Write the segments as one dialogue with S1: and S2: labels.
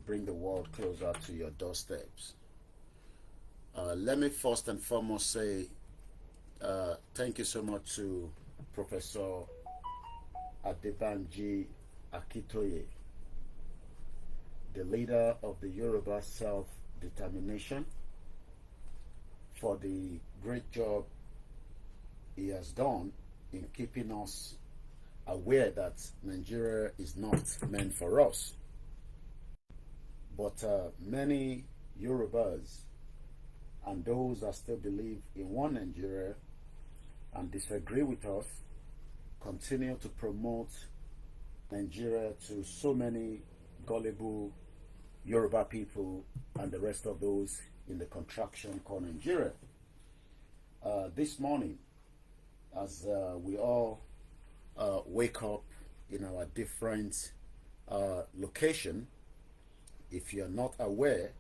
S1: bring the world closer to your doorsteps. Let me first and foremost say thank you so much to Professor Adebanji Akitoye, the leader of the Yoruba self-determination, for the great job he has done in keeping us aware that Nigeria is not meant for us. But many Yorubas and those that still believe in one Nigeria and disagree with us continue to promote Nigeria to so many gullible Yoruba people and the rest of those in the contraction called Nigeria. This morning, as we all wake up in our different location, if you're not aware,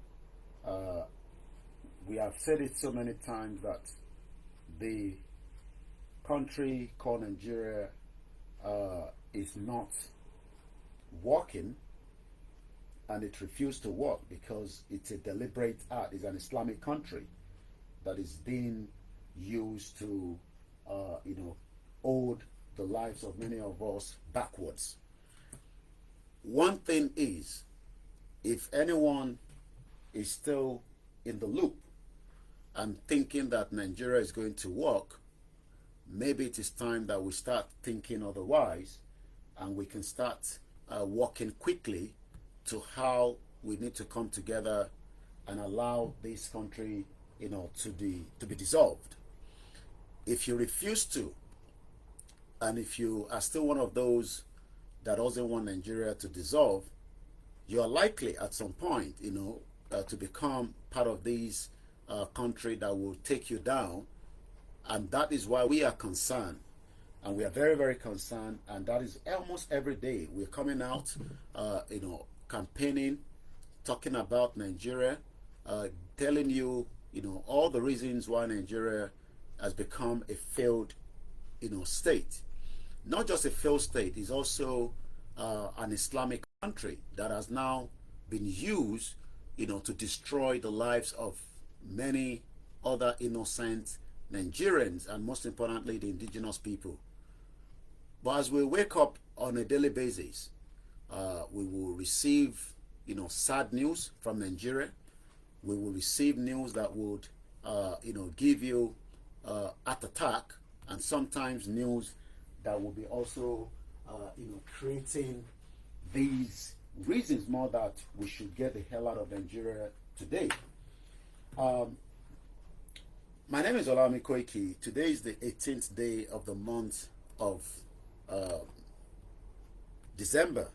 S1: we have said it so many times that the country called Nigeria is not working, and it refused to work because it's a deliberate act. It's an Islamic country that is being used to, hold the lives of many of us backwards. One thing is, if anyone is still in the loop and thinking that Nigeria is going to work, maybe it is time that we start thinking otherwise, and we can start working quickly to how we need to come together and allow this country, to be dissolved. If you refuse to, and if you are still one of those that doesn't want Nigeria to dissolve, you are likely at some point, to become part of this country that will take you down. And that is why we are concerned. And we are very, very concerned. And that is almost every day we're coming out, campaigning, talking about Nigeria, telling you, all the reasons why Nigeria has become a failed, state. Not just a failed state, it's also an Islamic country that has now been used, to destroy the lives of many other innocent Nigerians, and most importantly, the indigenous people. But as we wake up on a daily basis, we will receive, sad news from Nigeria. We will receive news that would, give you heart attack, and sometimes news that will be also, creating these reasons more that we should get the hell out of Nigeria today. My name is Olami Koiki. Today is the 18th day of the month of December.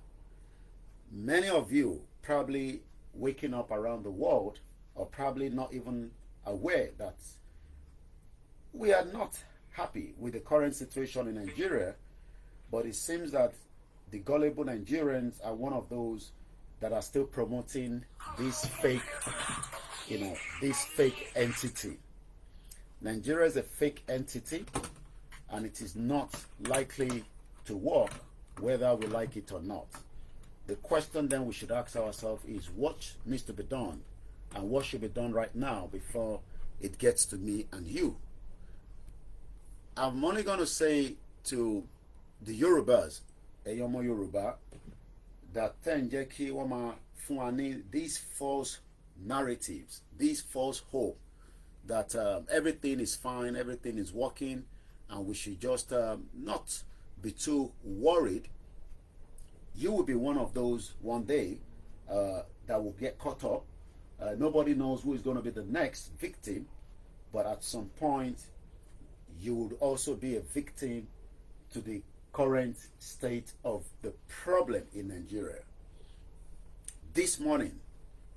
S1: Many of you probably waking up around the world are probably not even aware that we are not happy with the current situation in Nigeria, but it seems that the gullible Nigerians are one of those that are still promoting this fake, this fake entity. Nigeria is a fake entity, and it is not likely to work whether we like it or not. The question then we should ask ourselves is, what needs to be done, and what should be done right now before it gets to me and you? I'm only going to say to the Yorubas, Eyomo Yoruba, that Tenjeki Wama Fuani, these false narratives, these false hope that everything is fine, everything is working, and we should just not be too worried. You will be one of those one day that will get caught up. Nobody knows who is going to be the next victim, but at some point, you would also be a victim to the current state of the problem in Nigeria. This morning,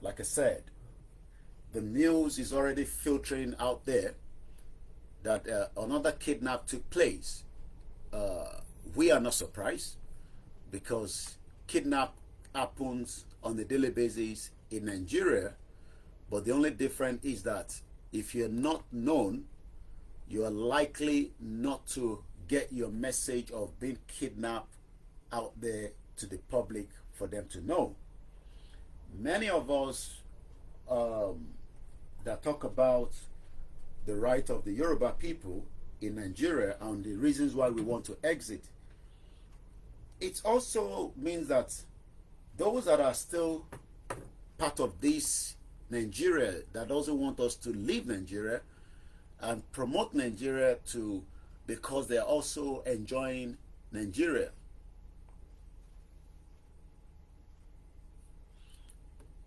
S1: like I said, the news is already filtering out there that another kidnap took place. We are not surprised, because kidnap happens on a daily basis in Nigeria, but the only difference is that if you're not known, you are likely not to get your message of being kidnapped out there to the public for them to know. Many of us that talk about the right of the Yoruba people in Nigeria and the reasons why we want to exit, it also means that those that are still part of this Nigeria that doesn't want us to leave Nigeria and promote Nigeria to, because they are also enjoying Nigeria.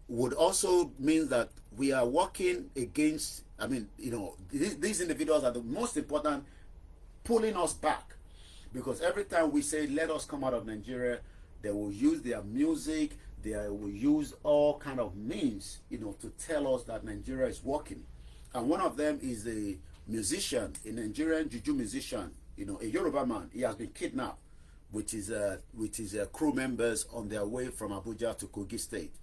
S1: Would also mean that we are working against, I mean, you know, these individuals are the most important, pulling us back. Because every time we say, let us come out of Nigeria, they will use their music, they will use all kind of means, you know, to tell us that Nigeria is working. And one of them is a musician, a Nigerian Juju musician, you know, a Yoruba man. He has been kidnapped with his crew members on their way from Abuja to Kogi State.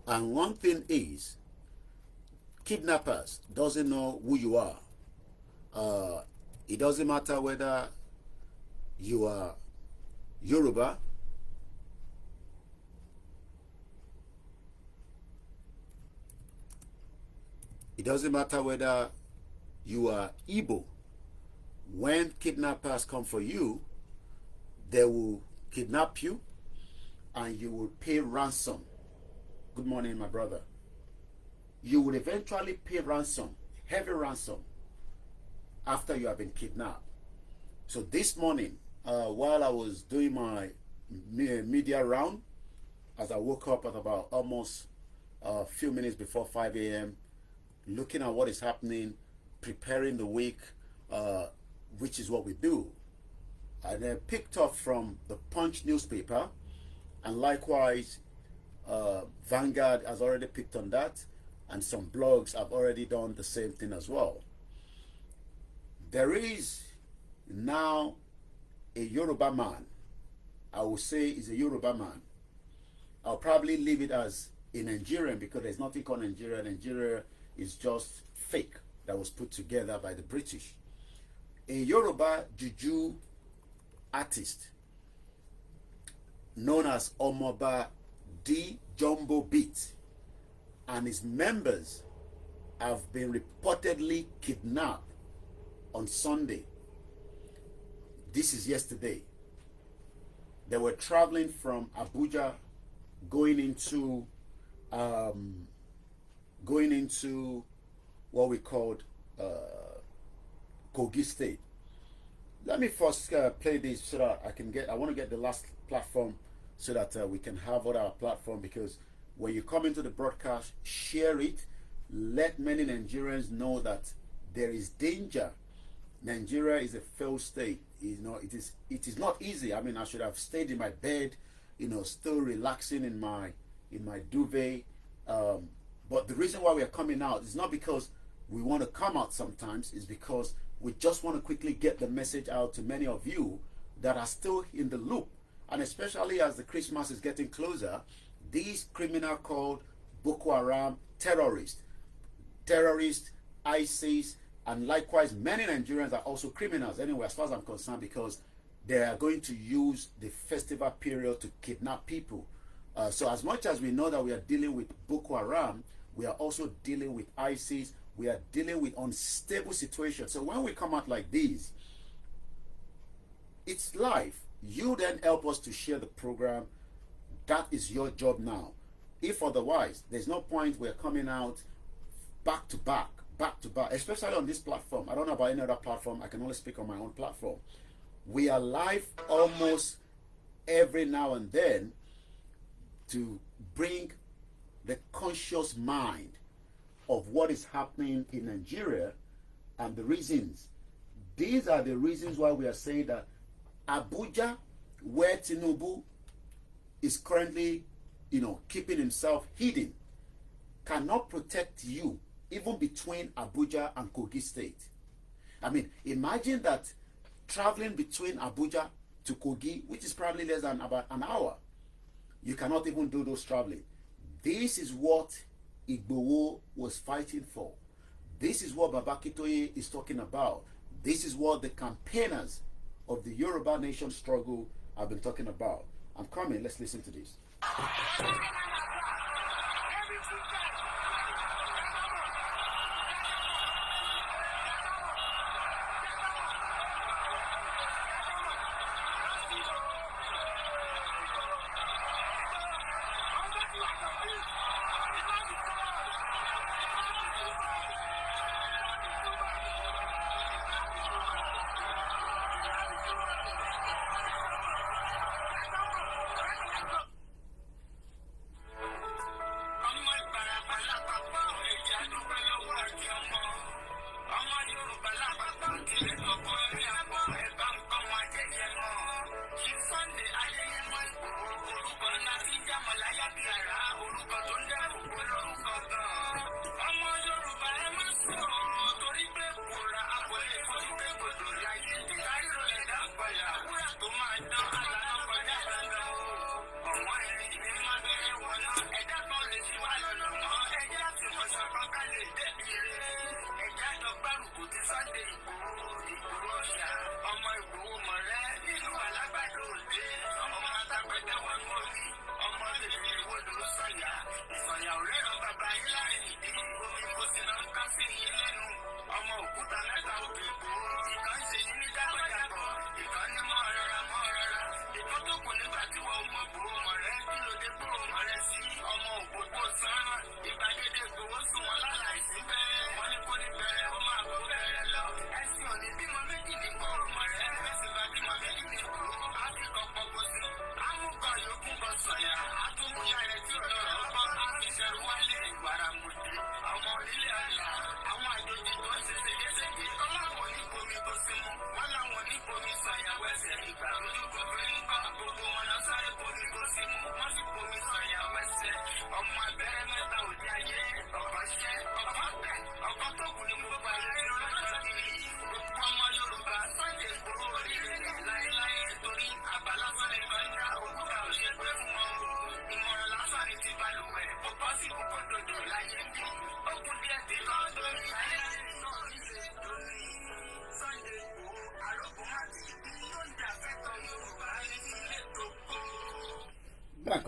S1: And one thing is, kidnappers doesn't know who you are. It doesn't matter whether you are Yoruba, it doesn't matter whether you are Igbo. When kidnappers come for you, they will kidnap you and you will pay ransom. Good morning, my brother. You will eventually pay ransom, heavy ransom, after you have been kidnapped. So this morning, while I was doing my media round, as I woke up at about almost a few minutes before 5 a.m., looking at what is happening, preparing the week, which is what we do. I then picked up from the Punch newspaper, and likewise, Vanguard has already picked on that, and some blogs have already done the same thing as well. There is now a Yoruba man. I will say is a Yoruba man. I'll probably leave it as a Nigerian because there's nothing called Nigeria. Nigeria is just fake that was put together by the British. A Yoruba Juju artist known as Omoba De Jombo Beats and his members have been reportedly kidnapped on Sunday. This is yesterday. They were traveling from Abuja going into what we called Kogi State. Let me first play this so that I want to get the last platform so that we can have other platform, because when you come into the broadcast, share it. Let many Nigerians know that there is danger. Nigeria is a failed state. You know, it is not easy. I mean, I should have stayed in my bed, you know, still relaxing in my duvet. But the reason why we are coming out is not because we want to come out sometimes. It's because we just want to quickly get the message out to many of you that are still in the loop. And especially as the Christmas is getting closer, these criminals called Boko Haram terrorists, ISIS, and likewise many Nigerians are also criminals anyway, as far as I'm concerned, because they are going to use the festival period to kidnap people. So as much as we know that we are dealing with Boko Haram, we are also dealing with ISIS. We are dealing with unstable situations. So when we come out like this, it's live. You then help us to share the program. That is your job now. If otherwise, there's no point we're coming out back to back, especially on this platform. I don't know about any other platform. I can only speak on my own platform. We are live almost every now and then to bring the conscious mind of what is happening in Nigeria and the reasons. These are the reasons why we are saying that Abuja, where Tinubu is currently, you know, keeping himself hidden, cannot protect you even between Abuja and Kogi State. I mean, imagine that traveling between Abuja to Kogi, which is probably less than about an hour, you cannot even do those traveling. This is what Igboho was fighting for. This is what Babakitoye is talking about. This is what the campaigners of the Yoruba nation struggle I've been talking about. I'm coming. Let's listen to this.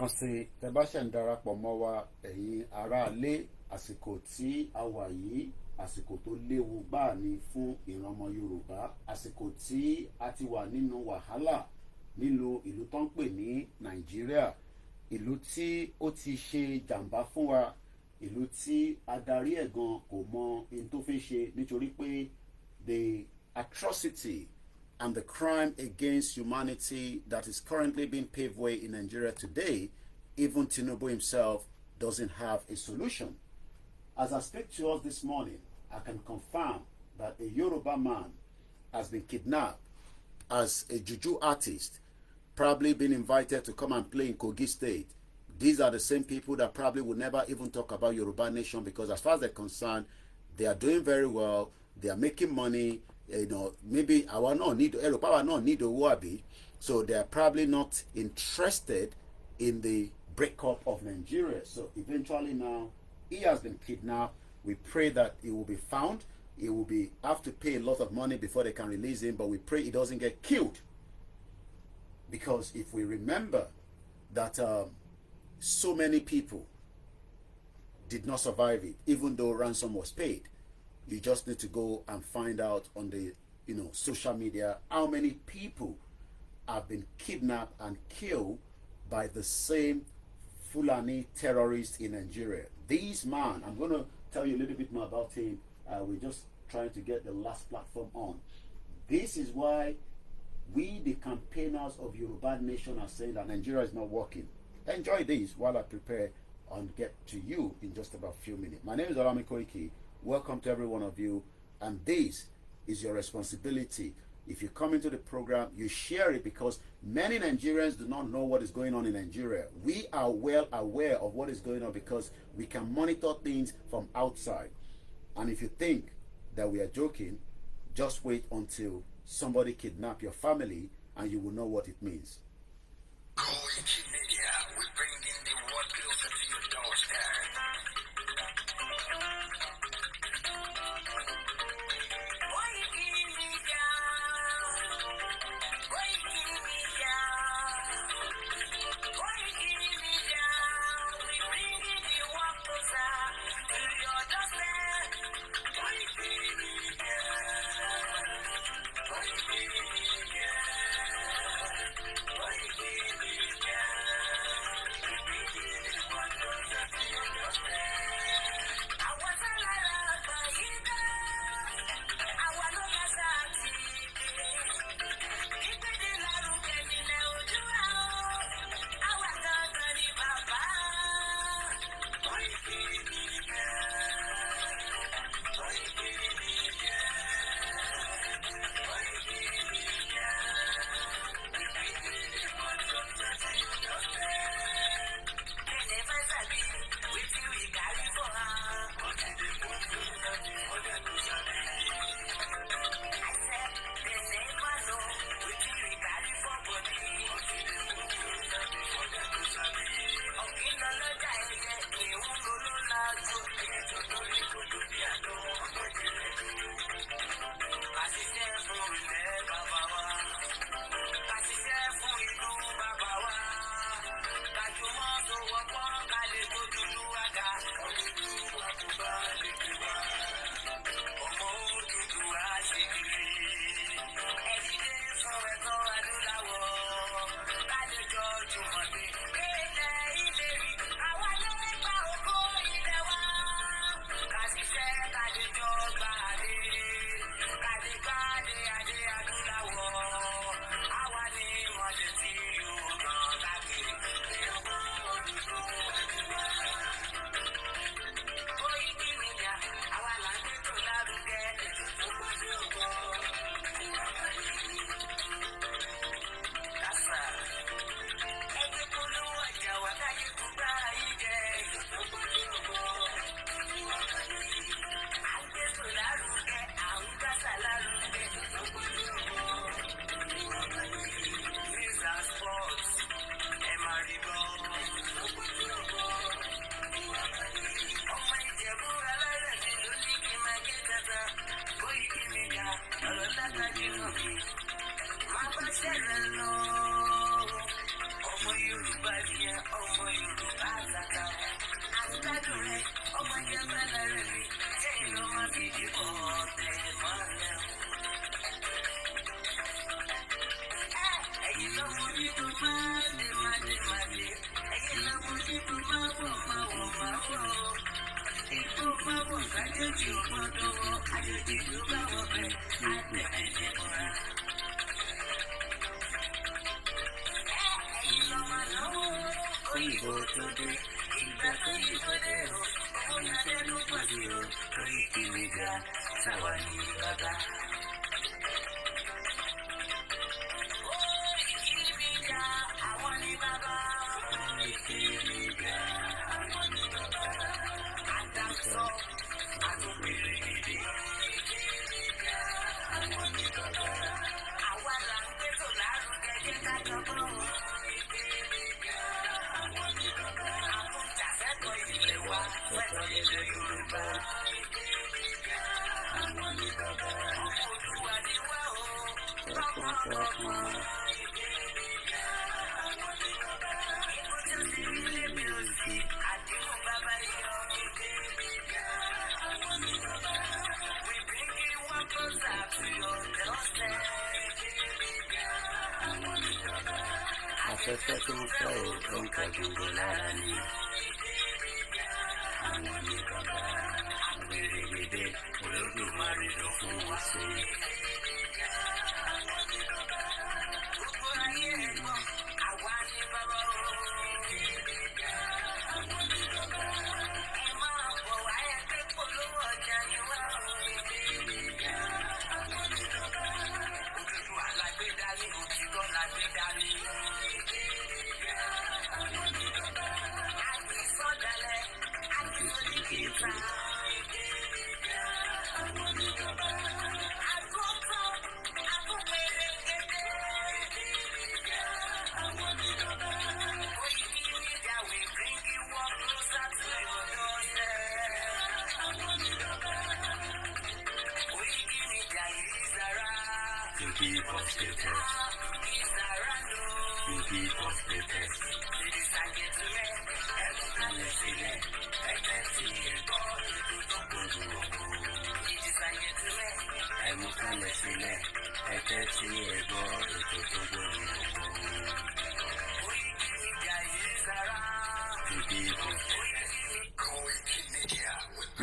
S1: Kan sí tẹ́ bá ṣe ń darapọ̀ mọ́ wa ẹ̀yin aráalé, àsìkò tí a wà yìí àsìkò tó léwu gbáà ni fún ìran ọmọ Yorùbá, àsìkò tí a ti wà nínú wàhálà nílùú ìlú tó ń pè ní Nàìjíríà, ìlú tí ó ti ṣe jàǹbá fún wa, ìlú tí adarí ẹ̀ gan kò mọ ohun tó fi ṣe nítorí pé the atrocity and the crime against humanity that is currently being paved way in Nigeria today, even Tinubu himself doesn't have a solution. As I speak to us this morning, I can confirm that a Yoruba man has been kidnapped as a Juju artist, probably been invited to come and play in Kogi State. These are the same people that probably would never even talk about Yoruba nation, because as far as they're concerned, they are doing very well, they are making money. You know, maybe our no need Wabi, so they are probably not interested in the breakup of Nigeria. So eventually now he has been kidnapped. We pray that he will be found. He will be have to pay a lot of money before they can release him, but we pray he doesn't get killed, because if we remember that so many people did not survive it, even though ransom was paid. You just need to go and find out on the social media how many people have been kidnapped and killed by the same Fulani terrorists in Nigeria. This man, I'm going to tell you a little bit more about him. We're just trying to get the last platform on. This is why we, the campaigners of Yoruba Nation, are saying that Nigeria is not working. Enjoy this while I prepare and get to you in just about a few minutes. My name is Olami Koiki. Welcome to every one of you, and this is your responsibility. If you come into the program, you share it, because many Nigerians do not know what is going on in Nigeria. We are well aware of what is going on because we can monitor things from outside. And if you think that we are joking, just wait until somebody kidnap your family and you will know what it means.
S2: Kogi Media, we bring in the world closer to your doorstep.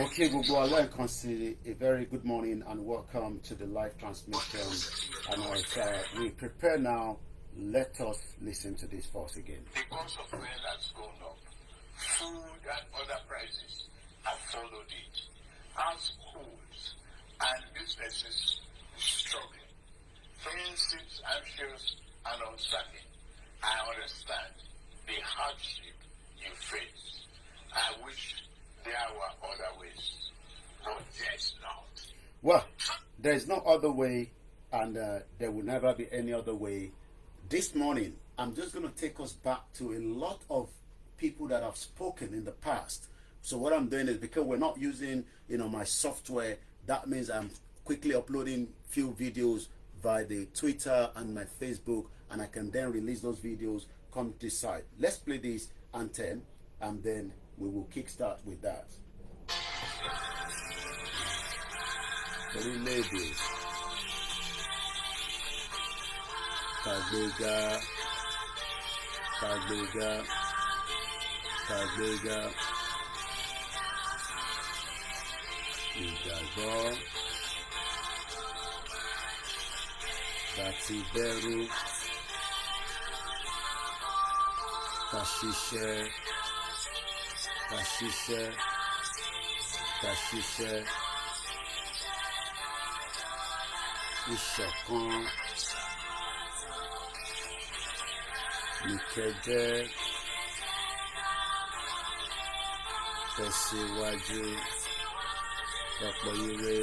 S1: Okay, Google, welcome to a very good morning and welcome to the live transmission. And as we prepare now, let us listen to this first again.
S2: The cost of fuel has gone up. Food and other prices have followed it. Households and businesses struggling. Things seems anxious and uncertain. I understand the hardship you face. I wish there were other ways, but there's not.
S1: Well, there's no other way, and there will never be any other way. This morning, I'm just going to take us back to a lot of people that have spoken in the past. So what I'm doing is, because we're not using, my software, that means I'm quickly uploading few videos via the Twitter and my Facebook, and I can then release those videos, come to this side. Let's play this anthem, and then we will kickstart with that. Orílẹ̀-èdè Abuja Kagbega, Kagbega, Ìgbàgbọ́, Láti bẹ̀rù, ká ṣiṣẹ́, ká ṣiṣẹ́, ká ṣiṣẹ́, ìṣọ̀kan, ìkẹ́jẹ́, tẹ̀síwájú, ọ̀pọ̀ ire,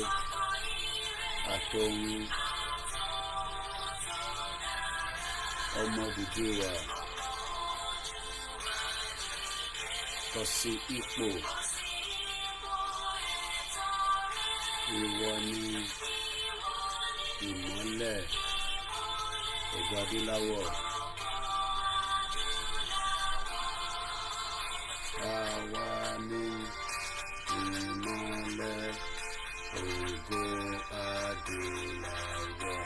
S1: àtòhun, ọmọ Odùduwà, kọ sí ipò, ìwọ ni ìmọ́lẹ̀ ògo adúláwọ̀. Àwa ni ìmọ́lẹ̀ ògo adúláwọ̀.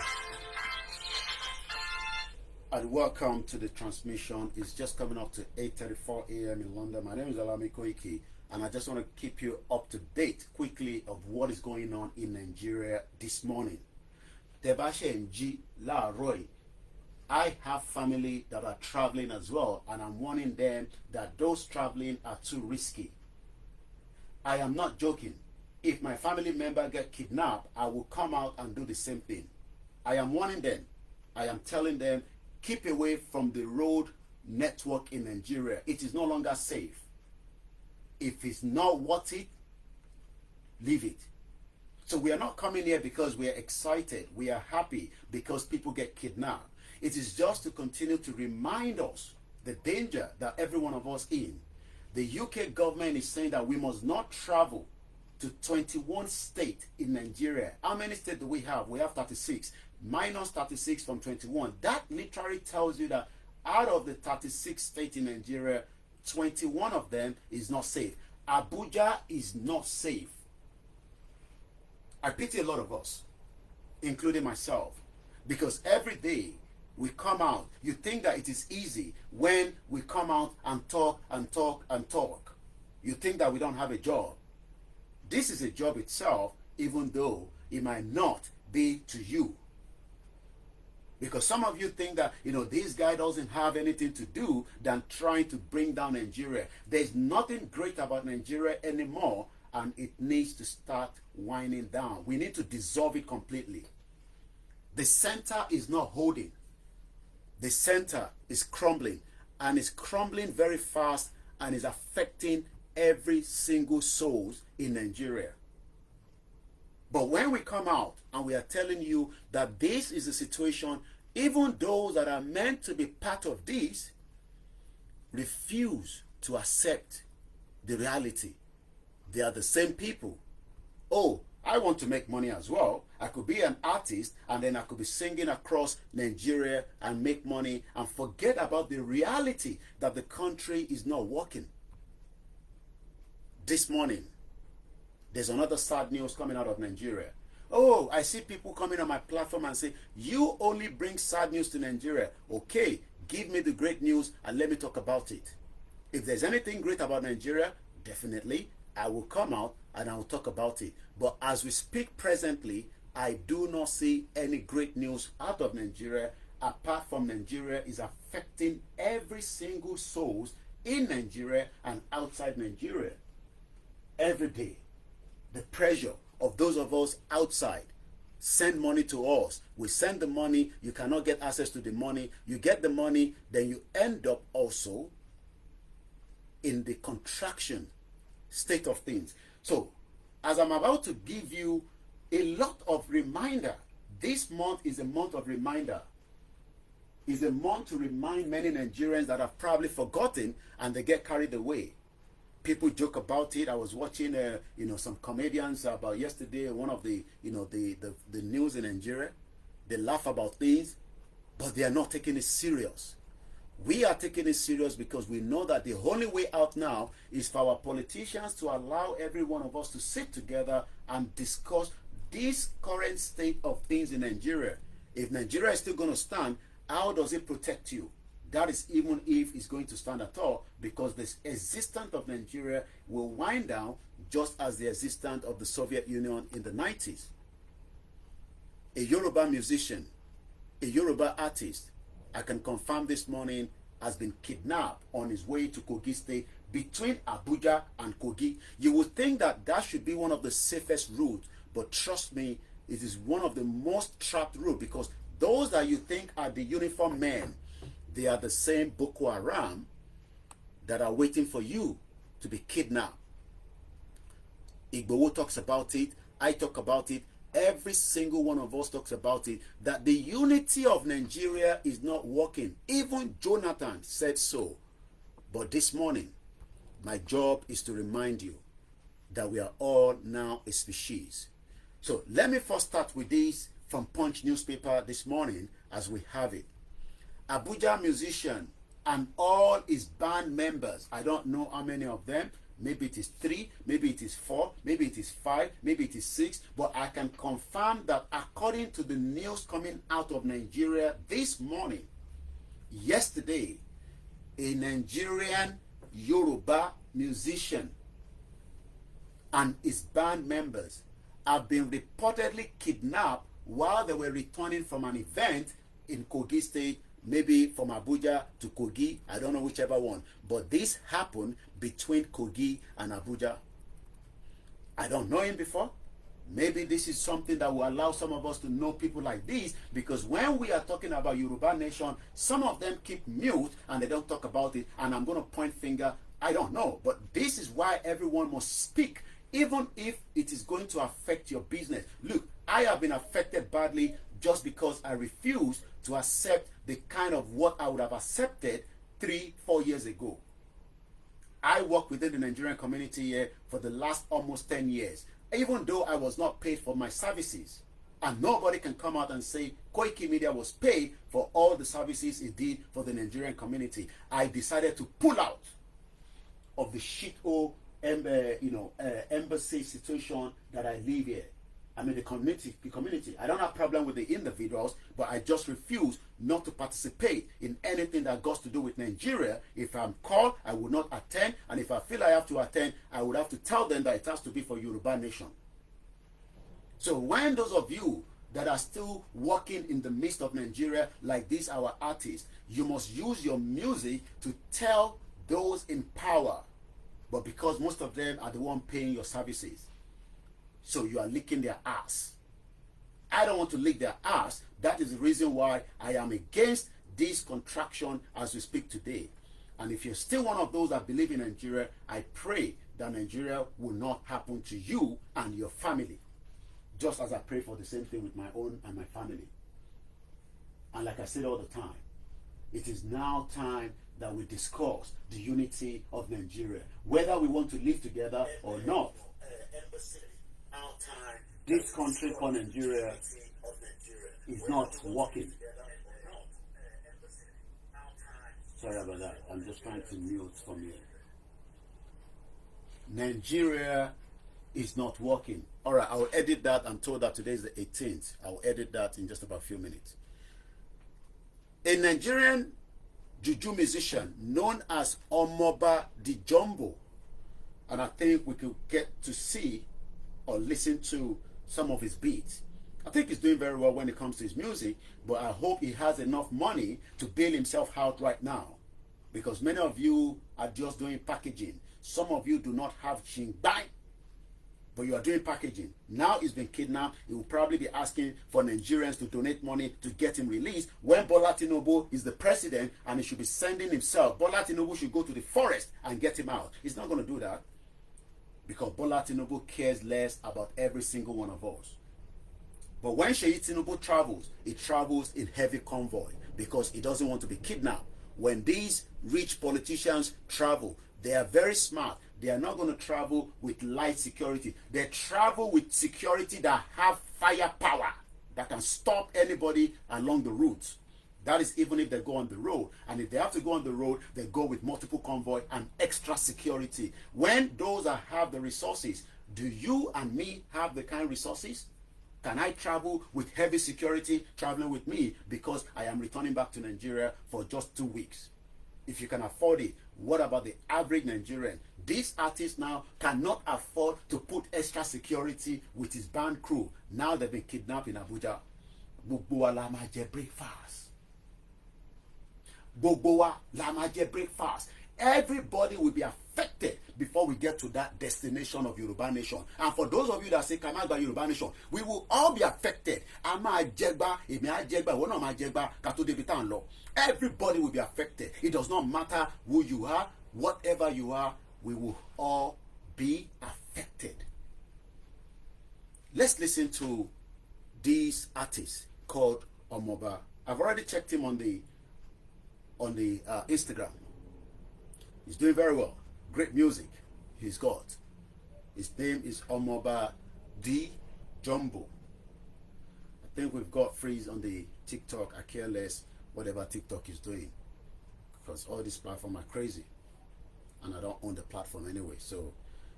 S1: And welcome to the transmission. It's just coming up to 8:34 a.m. in London. My name is Alami Koiki, and I just want to keep you up to date quickly of what is going on in Nigeria this morning. Tebashe Nji La Roy. I have family that are traveling as well, and I'm warning them that those traveling are too risky. I am not joking. If my family member get kidnapped, I will come out and do the same thing. I am warning them. I am telling them, keep away from the road network in Nigeria. It is no longer safe. If it's not worth it, leave it. So we are not coming here because we are excited. We are happy because people get kidnapped. It is just to continue to remind us the danger that every one of us in. The UK government is saying that we must not travel to 21 states in Nigeria. How many states do we have? We have 36. Minus 36 from 21. That literally tells you that out of the 36 states in Nigeria, 21 of them is not safe. Abuja is not safe. I pity a lot of us, including myself, because every day we come out, you think that it is easy when we come out and talk and talk and talk. You think that we don't have a job. This is a job itself, even though it might not be to you. Because some of you think that, this guy doesn't have anything to do than trying to bring down Nigeria. There's nothing great about Nigeria anymore, and it needs to start winding down. We need to dissolve it completely. The center is not holding. The center is crumbling, and it's crumbling very fast, and is affecting every single soul in Nigeria. But when we come out and we are telling you that this is the situation, even those that are meant to be part of this refuse to accept the reality. They are the same people. Oh, I want to make money as well. I could be an artist and then I could be singing across Nigeria and make money and forget about the reality that the country is not working. This morning, there's another sad news coming out of Nigeria. Oh, I see people coming on my platform and say, you only bring sad news to Nigeria. Okay, give me the great news and let me talk about it. If there's anything great about Nigeria, definitely, I will come out and I will talk about it. But as we speak presently, I do not see any great news out of Nigeria, apart from Nigeria is affecting every single soul in Nigeria and outside Nigeria. Every day. The pressure of those of us outside send money to us. We send the money, you cannot get access to the money. You get the money, then you end up also in the contraction state of things. So, as I'm about to give you a lot of reminder, this month is a month of reminder. It's a month to remind many Nigerians that have probably forgotten and they get carried away. People joke about it. I was watching, some comedians about yesterday. One of the news in Nigeria. They laugh about things, but they are not taking it serious. We are taking it serious because we know that the only way out now is for our politicians to allow every one of us to sit together and discuss this current state of things in Nigeria. If Nigeria is still going to stand, how does it protect you? That is even if it's going to stand at all, because the existence of Nigeria will wind down just as the existence of the Soviet Union in the 90s. A Yoruba musician, a Yoruba artist, I can confirm this morning, has been kidnapped on his way to Kogi State between Abuja and Kogi. You would think that that should be one of the safest routes, but trust me, it is one of the most trapped routes, because those that you think are the uniformed men, they are the same Boko Haram that are waiting for you to be kidnapped. Igboho talks about it. I talk about it. Every single one of us talks about it, that the unity of Nigeria is not working. Even Jonathan said so. But this morning, my job is to remind you that we are all now a species. So let me first start with this from Punch newspaper this morning as we have it. Abuja musician and all his band members, I don't know how many of them, maybe it is 3, maybe it is 4, maybe it is 5, maybe it is 6, but I can confirm that according to the news coming out of Nigeria this morning, yesterday, a Nigerian Yoruba musician and his band members have been reportedly kidnapped while they were returning from an event in Kogi State, maybe from Abuja to Kogi, I don't know whichever one. But this happened between Kogi and Abuja. I don't know him before. Maybe this is something that will allow some of us to know people like this, because when we are talking about Yoruba nation, some of them keep mute and they don't talk about it, and I'm going to point finger. I don't know. But this is why everyone must speak, even if it is going to affect your business. Look, I have been affected badly just because I refuse to accept the kind of what I would have accepted 3-4 years ago. I work within the Nigerian community here for the last almost 10 years, even though I was not paid for my services. And nobody can come out and say Koiki Media was paid for all the services it did for the Nigerian community. I decided to pull out of the shithole embassy situation that I live here. I mean, the community. I don't have problem with the individuals, but I just refuse not to participate in anything that got to do with Nigeria. If I'm called, I will not attend, and if I feel I have to attend, I would have to tell them that it has to be for Yoruba nation. So when those of you that are still working in the midst of Nigeria, like these our artists, you must use your music to tell those in power. But because most of them are the one paying your services, so you are licking their ass. I don't want to lick their ass. That is the reason why I am against this contraction as we speak today. And if you're still one of those that believe in Nigeria, I pray that Nigeria will not happen to you and your family. Just as I pray for the same thing with my own and my family. And like I said all the time, it is now time that we discuss the unity of Nigeria, whether we want to live together or not. This country called Nigeria is not working. Sorry about that. I'm just trying to mute from here. Nigeria is not working. All right, I'll edit that. I'm told that today is the 18th. I'll edit that in just about a few minutes. A Nigerian Juju musician known as Omoba De Jombo, and I think we could get to see or listen to some of his beats. I think he's doing very well when it comes to his music, but I hope he has enough money to bail himself out right now, because many of you are just doing packaging. Some of you do not have shingbai, but you are doing packaging. Now he's been kidnapped. He will probably be asking for Nigerians to donate money to get him released, when Bola Tinubu is the president and he should be sending himself. Bola Tinubu should go to the forest and get him out. He's not going to do that, because Bola Tinubu cares less about every single one of us. But when Sheyi Tinubu travels, he travels in heavy convoy, because he doesn't want to be kidnapped. When these rich politicians travel, they are very smart. They are not going to travel with light security. They travel with security that have firepower, that can stop anybody along the route. That is even if they go on the road. And if they have to go on the road, they go with multiple convoy and extra security. When those that have the resources, do you and me have the kind of resources? Can I travel with heavy security traveling with me because I am returning back to Nigeria for just 2 weeks? If you can afford it, what about the average Nigerian? This artist now cannot afford to put extra security with his band crew. Now they've been kidnapped in Abuja. Gbogbo wa la máa jẹ breakfast. Gbogbo wa la máa jẹ breakfast. Everybody will be affected before we get to that destination of Yoruba nation. And for those of you that say, "Come on, Yoruba nation," we will all be affected. Ama jegba, emi a jegba, wona ma jegba, kato debi tan lo. Everybody will be affected. It does not matter who you are, whatever you are, we will all be affected. Let's listen to this artist called Omoba. I've already checked him on the Instagram. He's doing very well. Great music he's got. His name is Omoba De Jombo. I think we've got freeze on the TikTok. I care less whatever TikTok is doing, because all these platforms are crazy and I don't own the platform anyway. So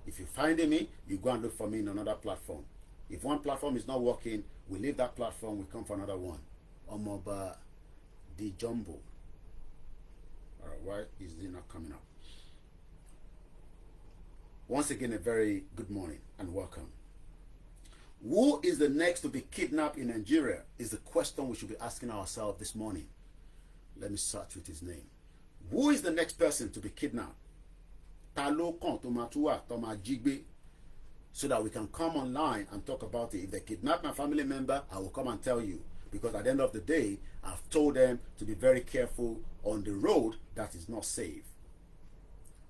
S1: if you find me, you go and look for me in another platform. If one platform is not working, we leave that platform, we come for another one. Omoba De Jombo. Alright, why is it not coming up? Once again, a very good morning and welcome. Who is the next to be kidnapped in Nigeria is the question we should be asking ourselves this morning. Let me search with his name. Who is the next person to be kidnapped? Talo kan to matua to majigbe, so that we can come online and talk about it. If they kidnap my family member, I will come and tell you. Because at the end of the day, I've told them to be very careful on the road that is not safe.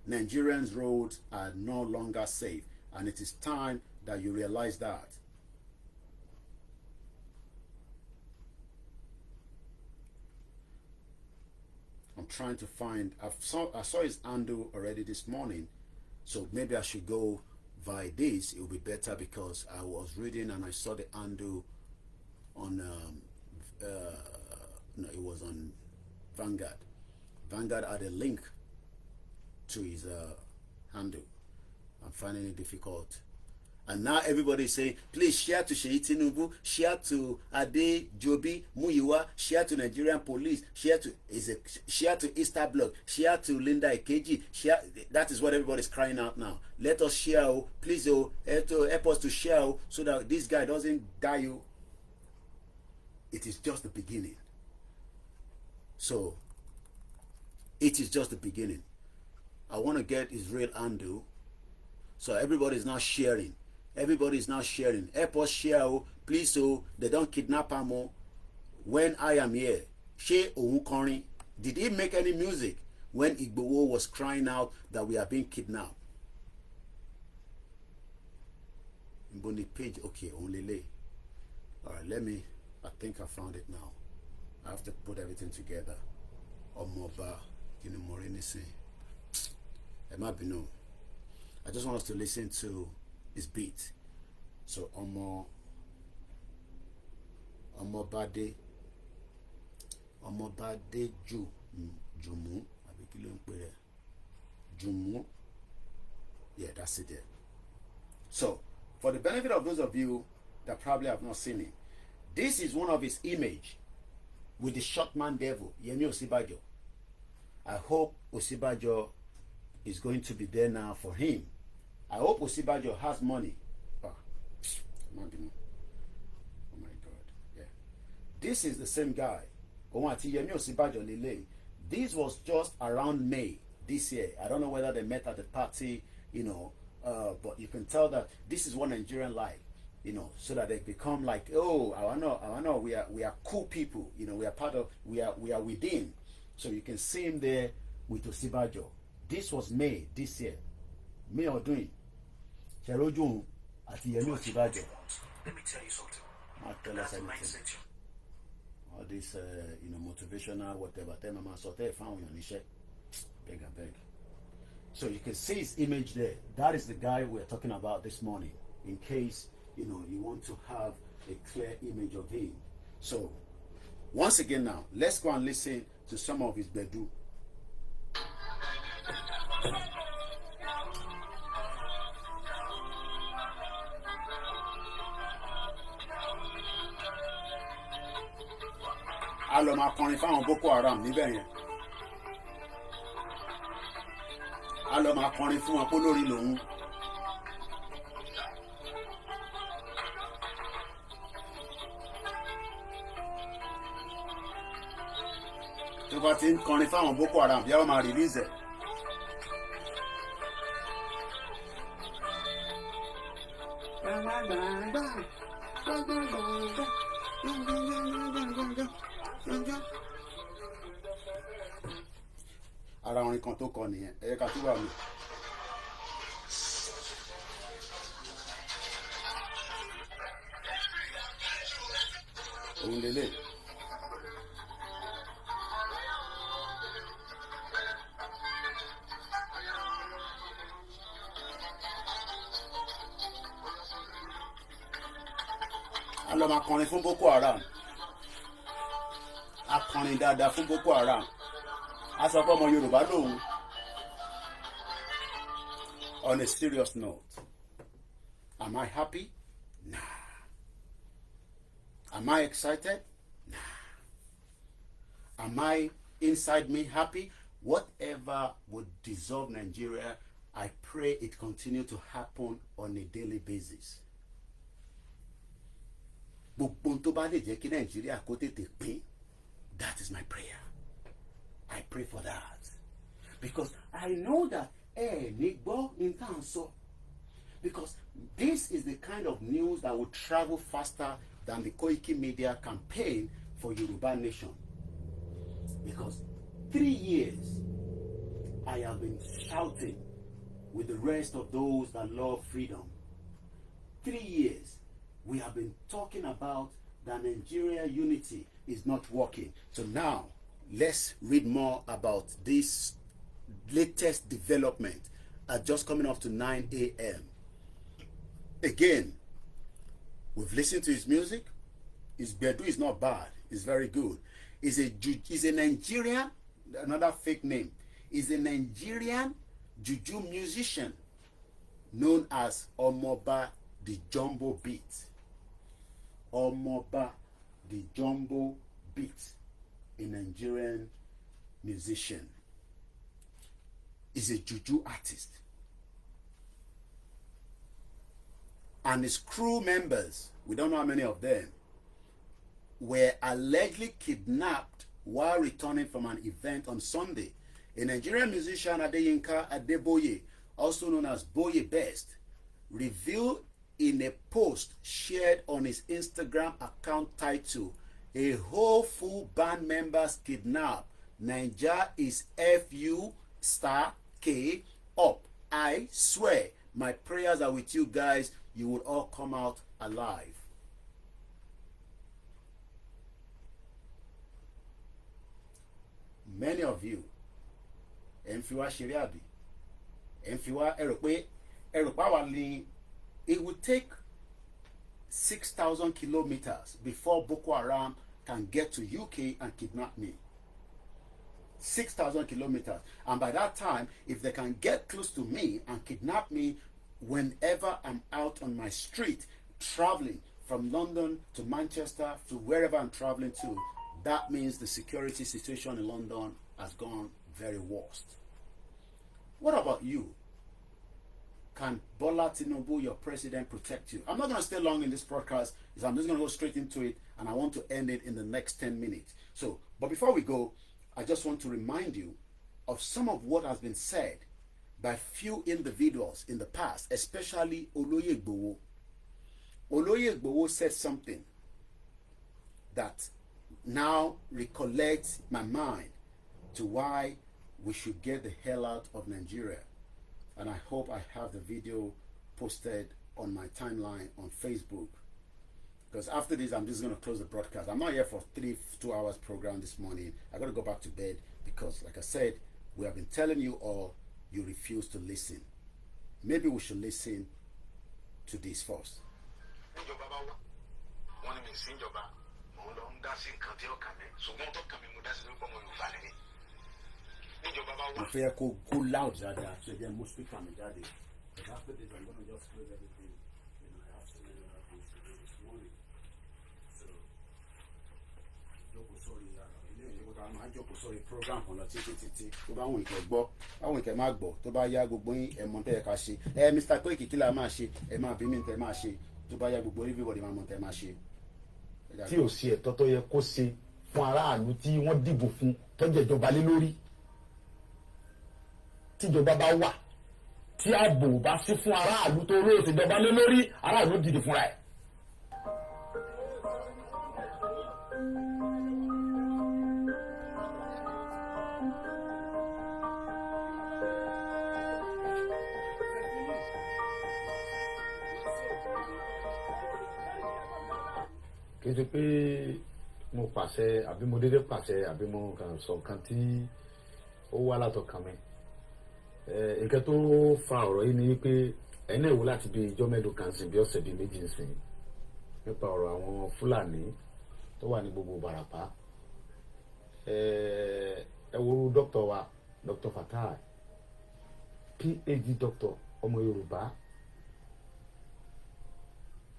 S1: Nigerians' roads are no longer safe, and it is time that you realize that. I'm trying to find, I saw his handle already this morning, so maybe I should go via this. It will be better, because I was reading and I saw the handle on no, it was on Vanguard. Vanguard had a link to his handle. I'm finding it difficult. And now everybody is saying, please share to Sheyi Tinubu, share to Ade Jobi Muyiwa, share to Nigerian police, share to Easter Block, share to Linda Ikeji, share. That is what everybody is crying out now. Let us share, please, help us to share, so that this guy doesn't die. It is just the beginning. So, it is just the beginning. I want to get his real handle. So everybody is now sharing. Everybody is now sharing. Help us share, please, so they don't kidnap him when I am here. She Ounkorin, did he make any music when Igbowo was crying out that we are being kidnapped? Mboni page, okay, only lay. Alright, I think I found it now. I have to put everything together. Omoba, Morinisi. It might be no. I just want us to listen to his beat. So Omoba De Jumu. Jumu. Yeah, that's it there. So, for the benefit of those of you that probably have not seen it, this is one of his image with the short man devil, Yemi Osibajo. I hope Osibajo is going to be there now for him. I hope Osibajo has money. Oh my God. Yeah. This is the same guy. Yemi Osibajo Lile. This was just around May this year. I don't know whether they met at the party, but you can tell that this is what Nigerian like, so that they become like, oh, I know, we are cool people, we are part of, we are within. So you can see him there with Osibajo. This was May this year. May or doing. Cherojo at Yemi Osibajo.
S2: Let me tell you something.
S1: Not tell us anything. All this, motivational, whatever. Tell Mama Sote found on the beg and beg. So you can see his image there. That is the guy we're talking about this morning. In case, you want to have a clear image of him. So, once again now, let's go and listen to some of his bedu. a lọ máa kọrin fáwọn Boko Haram níbẹ̀ yẹn a lọ máa kọrin fún wọn pé lórí lòun. tó bá ti ń kọrin fáwọn Boko Haram bí wọ́n máa release ẹ̀. ara orin kan tó kọ nìyẹn ẹ yẹ ká túbọ̀ mi. òun lélẹ̀. a lọ máa kọrin fún Boko Haram a kọrin dáadáa fún Boko Haram a sọ pé ọmọ Yorùbá lòun. On a serious note, am I happy? Nah. Am I excited? Nah. Am I inside me happy? Whatever would dissolve Nigeria, I pray it continue to happen on a daily basis. Gbogbo tó bá lè jẹ́ kí Nàìjíríà kó tètè pín, that is my prayer. I pray for that. Because I know that in so because this is the kind of news that will travel faster than the Kogi media campaign for Yoruba nation. Because 3 years I have been shouting with the rest of those that love freedom. 3 years we have been talking about that Nigeria unity is not working. So now let's read more about this latest development just coming up to 9 a.m. Again, we've listened to his music. His Bedu is not bad. It's very good. He's a Nigerian, another fake name. He's a Nigerian Juju musician known as Omoba De Jombo Beats. Omoba De Jombo Beats, a Nigerian musician. Is a Juju artist. And his crew members, we don't know how many of them, were allegedly kidnapped while returning from an event on Sunday. A Nigerian musician, Adeyinka Adeboye, also known as Boye Best, revealed in a post shared on his Instagram account titled, "A whole full band members kidnapped. Naija is FU*K up. I swear, my prayers are with you guys. You will all come out alive." Many of you, it would take 6,000 kilometers before Boko Haram can get to UK and kidnap me. 6,000 kilometers. And by that time, if they can get close to me and kidnap me whenever I'm out on my street, traveling from London to Manchester to wherever I'm traveling to, that means the security situation in London has gone very worst. What about you? Can Bola Tinubu, your president, protect you? I'm not going to stay long in this broadcast. I'm just going to go straight into it, and I want to end it in the next 10 minutes. So, but before we go, I just want to remind you of some of what has been said by few individuals in the past, especially Oloye Igboho. Oloye Igboho said something that now recollects my mind to why we should get the hell out of Nigeria. And I hope I have the video posted on my timeline on Facebook. Because after this, I'm just going to close the broadcast. I'm not here for 2 hours program this morning. I got to go back to bed because, like I said, we have been telling you all, you refuse to listen. Maybe we should listen to this first. I feel go loud, Jada. So then most people come Jada. But after this, I'm going to just close everything. I have so many other things to do this morning. So, sorry. ká máa jókòó sórí program kan lọ títí tó bá wọn ìkẹ́ gbọ́ báwọn ìkẹ́ máa gbọ́ tó bá yá gbogbo yín ẹ̀mọ́ tẹ́ ẹ ká ṣe Mr. Koiki kí la máa ṣe ẹ máa bí mi tẹ́ máa ṣe tó bá yá gbogbo everybody máa mọ̀ tẹ́ máa ṣe.
S3: tí ò sí ẹ̀tọ́ tó yẹ kó ṣe fún aráàlú tí wọ́n dìbò fún tọ́jú ìjọba lé lórí tíjọba bá wà tí ààbò bá sí fún aráàlú tó rí ìṣèjọba lé lórí aráàlú dìde fúnra ẹ̀. kì í ṣe pé mo pàṣẹ àbí mo dédé pàṣẹ àbí mo kàn sọ nǹkan tí ó wá látọkàn mi. Nǹkan tó fa ọ̀rọ̀ yìí ni pé ẹni èwo láti bí ijọ́ mélòó kan sìn bí ọ̀sẹ̀ bíi méjì ń sìn nípa ọ̀rọ̀ àwọn Fúlàní tó wà ní gbogbo Ìbàràpá. Ẹ wo dókítà wa Dr. Fatai PhD doctor ọmọ Yorùbá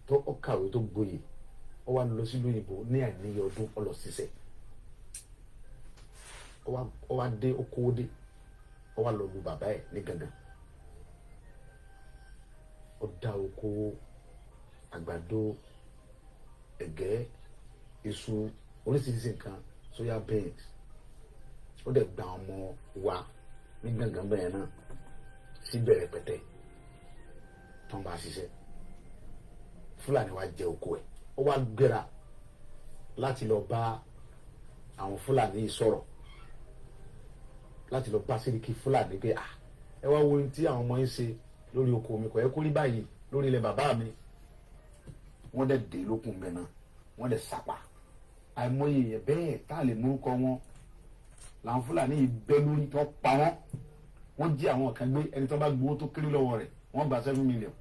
S3: tó kàwé tó gboyè ó wá lọ sí lóyìnbó ní àìníye ọdún ó lọ ṣiṣẹ́ ó wá dé okòó dé ó wá lọ lu bàbá ẹ̀ ní gangan ó dá oko àgbàdo ẹ̀gẹ́ iṣu oríṣiríṣi nǹkan soya beans ó dẹ̀ gba ọmọ wa ní gangan bẹ́ẹ̀ náà sí bẹ̀rẹ̀ pẹ̀tẹ́ tó ń bá ṣiṣẹ́ Fúlàní wa jẹ oko ẹ̀ ó wá gbéra láti lọ bá àwọn Fúlàní yìí sọ̀rọ̀ láti lọ bá Sẹ́ríkì Fúlàní pé ẹ wá wo ohun tí àwọn ọmọ yín ṣe lórí oko mi kò yẹ kó rí báyìí lórí ilẹ̀ bàbá mi. wọ́n dẹ̀ dé lókun bẹ̀ náà wọ́n dẹ̀ sápá àìmọye yẹn bẹ́ẹ̀ tá a lè múrúkọ wọn làwọn Fúlàní yìí bẹ́ lórí tó pa wọ́n jí àwọn kan gbé ẹni tó bá gbowó tó kéré lọ́wọ́ rẹ̀ wọ́n gba 7 million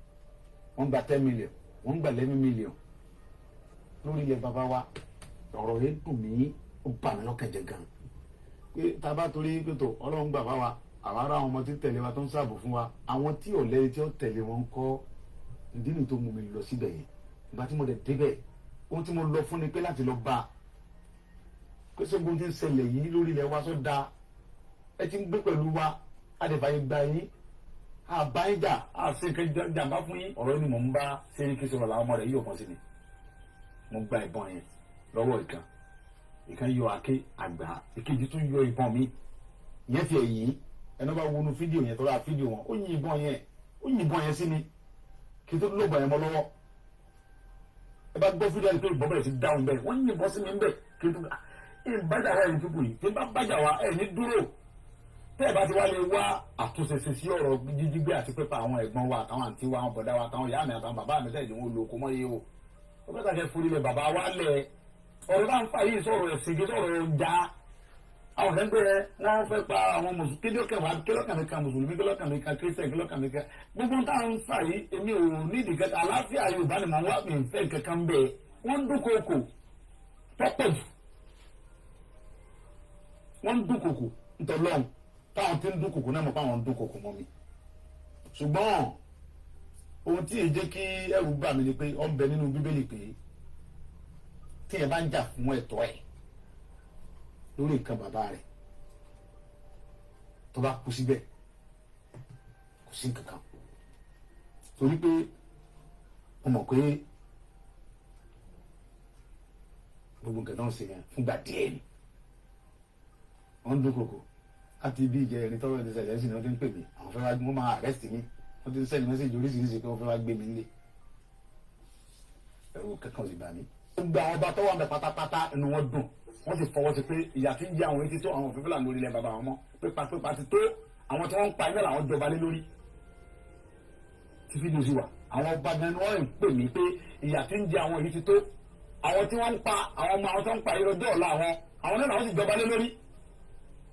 S3: wọ́n gba 10 million wọ́n gba 11 million lórí ilẹ̀ bàbá wa. ọ̀rọ̀ yẹn dùn mí ó bà mí lọ́kàn jẹ́ gan pé tá a bá torí pé tó Ọlọ́run gbà bá wa àwọn ará àwọn ọmọ tí ń tẹ̀lé wa tó ń ṣààbò fún wa àwọn tí ò lẹ́yìn tí ó tẹ̀lé wọn ń kọ́ ìdí nìyí tó mú mi lọ síbẹ̀ yẹn. ìgbà tí mo dẹ̀ débẹ̀ ohun tí mo lọ fún ni pé láti lọ bá pé sógun tí ń ṣẹlẹ̀ yìí lórí ilẹ̀ wa sọ da ẹ ti ń gbé pẹ̀lú wa adẹ̀fàyè gba yín àbáyéjà àṣẹ jàǹbá fún yín. ọ̀rọ̀ ni mò ń bá Sẹ́ríkì sọ̀rọ̀ làwọn ọmọ rẹ̀ yíyọ̀ kan sí mi. mo gba ìbọn yẹn lọ́wọ́ ìkan yọ àké àgbà ìkejì tún yọ ìbọn mi ìyẹn ti ẹ̀yìn ẹni bá wọnú fídíò yẹn tó rà fídíò wọn ó yin ìbọn yẹn sí mi kí n tó lóògbà yẹn mọ́ lọ́wọ́. ẹ bá gbọ́ fídíò yẹn pé ìbọn bẹ̀rẹ̀ sí dáhùn bẹ́ẹ̀ wọ́n yin ìbọn sí mi ń bẹ̀ kí n tó bájà wa ẹ̀yìn fífò yìí tí n bá bájà wa ẹ̀yìn dúró tẹ́ ẹ̀ bá ti wá lè wá àtúnṣe sí ọ̀rọ̀ jíjígbé àti pípa àwọn ẹ̀gbọ́n wa àtàwọn àǹtí wa àwọn bọ̀dá wa àtàwọn ìyá mi àtàwọn bàbá mi tẹ́ ìdíwọ̀n olóko mọ́ yé o ó fẹ́ tàkẹ́ fúri lẹ̀ bàbá wa lẹ̀ ọ̀rọ̀ bá ń fà yìí sọ̀rọ̀ ẹ̀sìn kí sọ̀rọ̀ ẹ̀já àwọn kan bẹ̀rẹ̀ wọ́n fẹ́ pa àwọn mùsùlùmí kílọ̀kànmí kan mùsùlùmí kílọ̀kànmí kan kírísítẹ̀ kílọ̀kànmí kan gbogbo táwọn ń fà yìí èmi ò nídìí kẹta àlàáfíà Yorùbá ni màá wá mi fẹ́ kankan bẹ́ẹ̀ wọ́n ń dúnkòkò tọ́pọ̀ jù wọ́n ń dúnkòkò ntọ́lọ́hún táwọn tí ń dúnkòkò náà mọ̀ pé àwọn ń dúnkòkò mọ́ mi. ṣùgbọ́n ohun tí èyí jẹ́ kí ẹ̀rù bà mí ni pé ó ń bẹ nínú Bíbélì pé tí ẹ bá ń jà fún ẹ̀tọ́ ẹ̀ lórí nǹkan bàbá rẹ̀ tó bá kú síbẹ̀ kò sí nǹkan kan torí pé ó mọ̀ pé gbogbo nǹkan náà ṣe yẹn fúngbà díẹ̀ ni wọ́n ń dúnkòkò láti bí ìjẹ ẹni tọ́wọ́ ẹni ṣẹlẹ̀ sí ni wọ́n ti ń pè mí àwọn fẹ́ wá wọ́n máa arrest mi wọ́n ti ń sẹ́ni mẹ́sẹ̀jì oríṣiríṣi pé wọ́n fẹ́ wá gbé mi nílé ẹ̀rù kankan ò sì bà mí. gbogbo àwọn ọba tó wà mẹ́ pátápátá inú wọn dùn wọ́n sì fọwọ́ sí pé ìyà tí ń jẹ àwọn etí tó àwọn òfin fúlàní lórí ilẹ̀ bàbá wọn mọ́ pípa ti tó àwọn tí wọ́n ń pa iná làwọn jọba lé lórí tí fídíò sí wà àwọn ọba gan ni wọ́n ń pè mí pé ìyà tí ń jẹ àwọn èyí ti tó àwọn tí wọ́n ń pa àwọn ọmọ àwọn tó ń pa ìrọjọ́ ọ̀la àwọn náà làwọn sì jọba lé lórí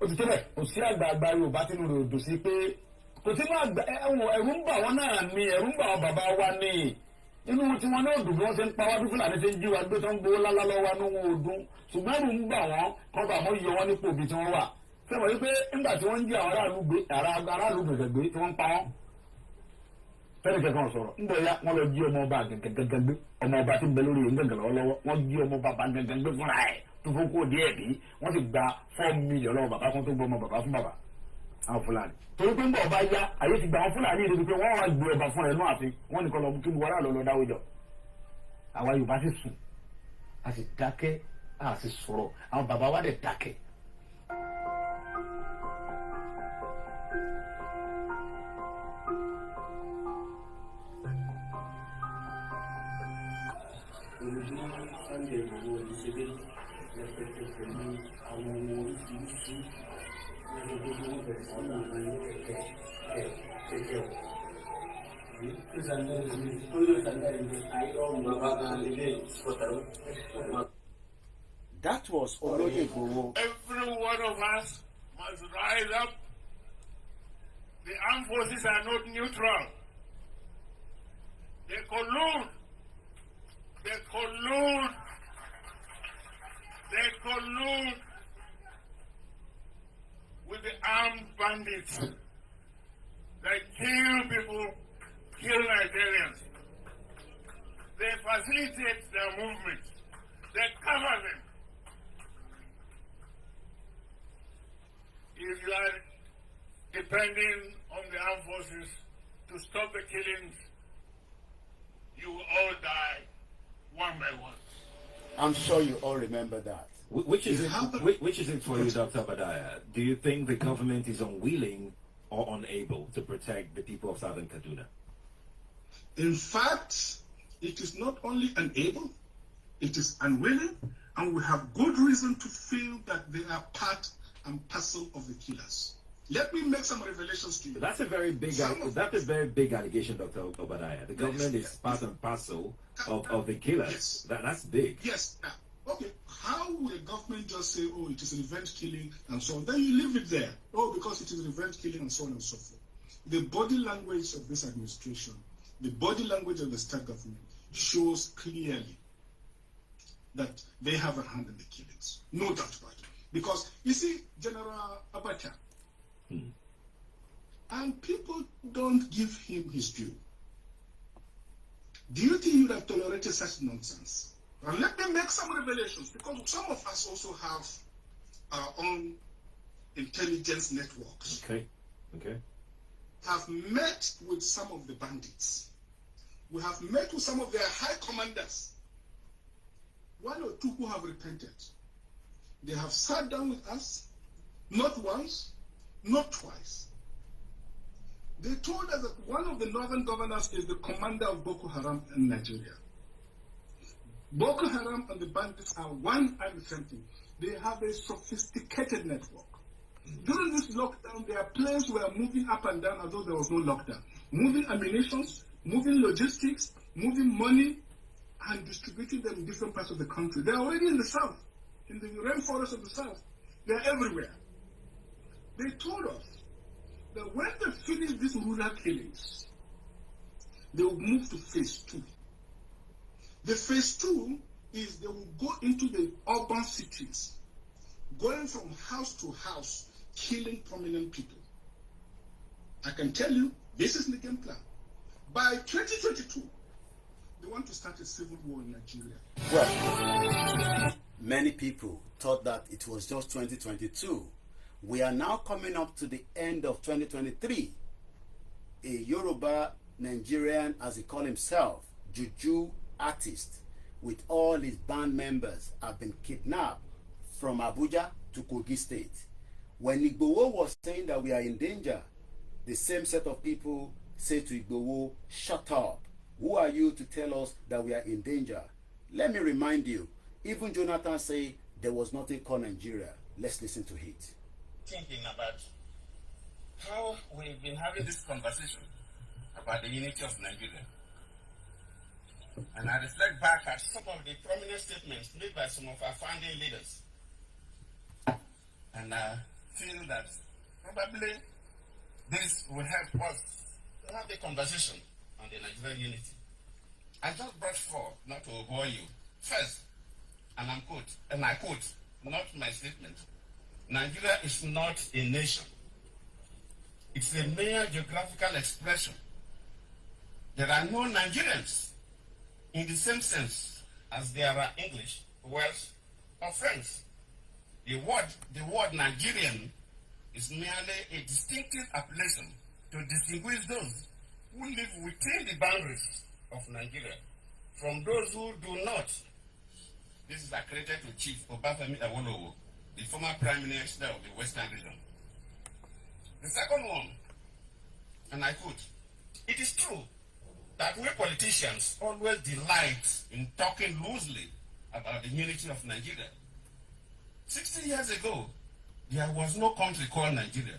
S3: ó ti tó bẹ̀ kò sí àgbààgbà Yorùbá tínú rẹ̀ òdò sí pé kò sínú àgbà ẹ̀rù ń bà wọ́n náà ni ẹ̀rù ń bà wọ́n bàbá wa ni inú tí wọn náà dùn bí wọ́n ṣe ń pa wá bí Fúlàní ṣe ń jí wa gbé tó ń gbowó lálá lọ́wọ́ ní wọn ò dùn ṣùgbọ́n ẹ̀rù ń bà wọ́n kọ́ bá wọn yọ wọn nípò bí tí wọ́n wà sẹ́wọ̀n wípé nígbà tí wọ́n ń jí àwọn aráàlú gẹ̀gẹ̀ gbé tí wọ́n ń pa wọ́n fẹ́ẹ́ kẹ́kọ̀ọ́ sọ̀rọ̀ ń bọ̀ ya wọ́n lọ jí ọmọ ọba gẹ̀gẹ̀ gbé ọmọ ọba tí ń bẹ lórí gẹ̀gẹ̀ lọ́wọ́ wọ́n jí ọmọ ọba gẹ̀gẹ̀ gbé fúnra ẹ̀ tó fún kó díẹ̀ bí wọ́n ti gba 4 million lọ́wọ́ bàbá kan tó gbọ́ ọmọ bàbá fún bàbá àwọn Fúlàní torí pé ń bọ̀ ọba yá àyè ti gba àwọn Fúlàní ìdíbi pé wọ́n wá gbé ọba fún ẹ̀ náà àfin wọ́n nìkan lọ kí wọ́n rà lọ dáwọ́ jọ àwa Yorùbá sì sùn a sì dákẹ́ a sì sọ̀rọ̀ àwọn bàbá wa dẹ̀ dákẹ́.
S1: That was Omoba Igboho.
S2: Every one of us must rise up. The armed forces are not neutral. They collude. They collude. They collude with the armed bandits. They kill people, kill Nigerians. They facilitate their movement. They cover them. If you are depending on the armed forces to stop the killings, you will all die one by one.
S1: I'm sure you all remember that.
S4: Which is it for you, Dr. Badaya? Do you think the government is unwilling or unable to protect the people of Southern Kaduna?
S5: In fact, it is not only unable, it is unwilling, and we have good reason to feel that they are part and parcel of the killers. Let me make some revelations to you.
S4: That's a very big allegation, Dr. Obadiah. The government is part and parcel of the killers.
S5: Yes.
S4: That's big.
S5: Yes. Okay. How will the government just say, oh, it is revenge killing and so on? Then you leave it there. Oh, because it is revenge killing and so on and so forth. The body language of this administration, the body language of the state government shows clearly that they have a hand in the killings. No doubt about it. Because, you see, General Abacha, and people don't give him his due. Do you think you would have tolerated such nonsense? And let me make some revelations, because some of us also have our own intelligence networks.
S4: Okay.
S5: Have met with some of the bandits. We have met with some of their high commanders. 1 or 2 who have repented. They have sat down with us, not once, not twice. They told us that one of the northern governors is the commander of Boko Haram in Nigeria. Boko Haram and the bandits are one and the same thing. They have a sophisticated network. During this lockdown, their planes were moving up and down as though there was no lockdown. Moving ammunitions, moving logistics, moving money, and distributing them in different parts of the country. They're already in the south, in the rainforest of the south. They're everywhere. They told us that when they finish these rural killings, they will move to phase 2. The phase 2 is they will go into the urban cities, going from house to house, killing prominent people. I can tell you, this is the game plan. By 2022, they want to start a civil war in Nigeria.
S1: Well, many people thought that it was just 2022. We are now coming up to the end of 2023. A Yoruba Nigerian, as he called himself, Juju artist, with all his band members, have been kidnapped from Abuja to Kogi State. When Igboho was saying that we are in danger, the same set of people say to Igboho, shut up. Who are you to tell us that we are in danger? Let me remind you, even Jonathan said there was nothing called Nigeria. Let's listen to it.
S6: Thinking about how we've been having this conversation about the unity of Nigeria. And I reflect back at some of the prominent statements made by some of our founding leaders. And I feel that probably this will help us to have the conversation on the Nigerian unity. I just brought forth, not to bore you. First, and I quote, not my statement, Nigeria is not a nation. It's a mere geographical expression. There are no Nigerians in the same sense as there are English, Welsh, offense. The word Nigerian is merely a distinctive appellation to distinguish those who live within the boundaries of Nigeria from those who do not. This is accredited to Chief Obafemi Awolowo, the former Prime Minister of the Western region. The second one, and I quote, "It is true that we politicians always delight in talking loosely about the unity of Nigeria. 60 years ago, there was no country called Nigeria.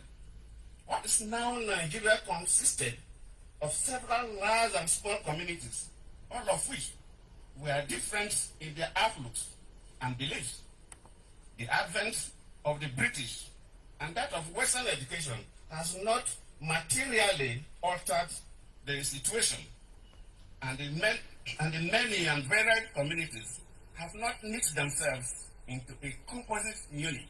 S6: What is now Nigeria consisted of several large and small communities, all of which were different in their outlooks and beliefs. The advent of the British and that of Western education has not materially altered the situation, and the many and varied communities have not knit themselves into a composite unit."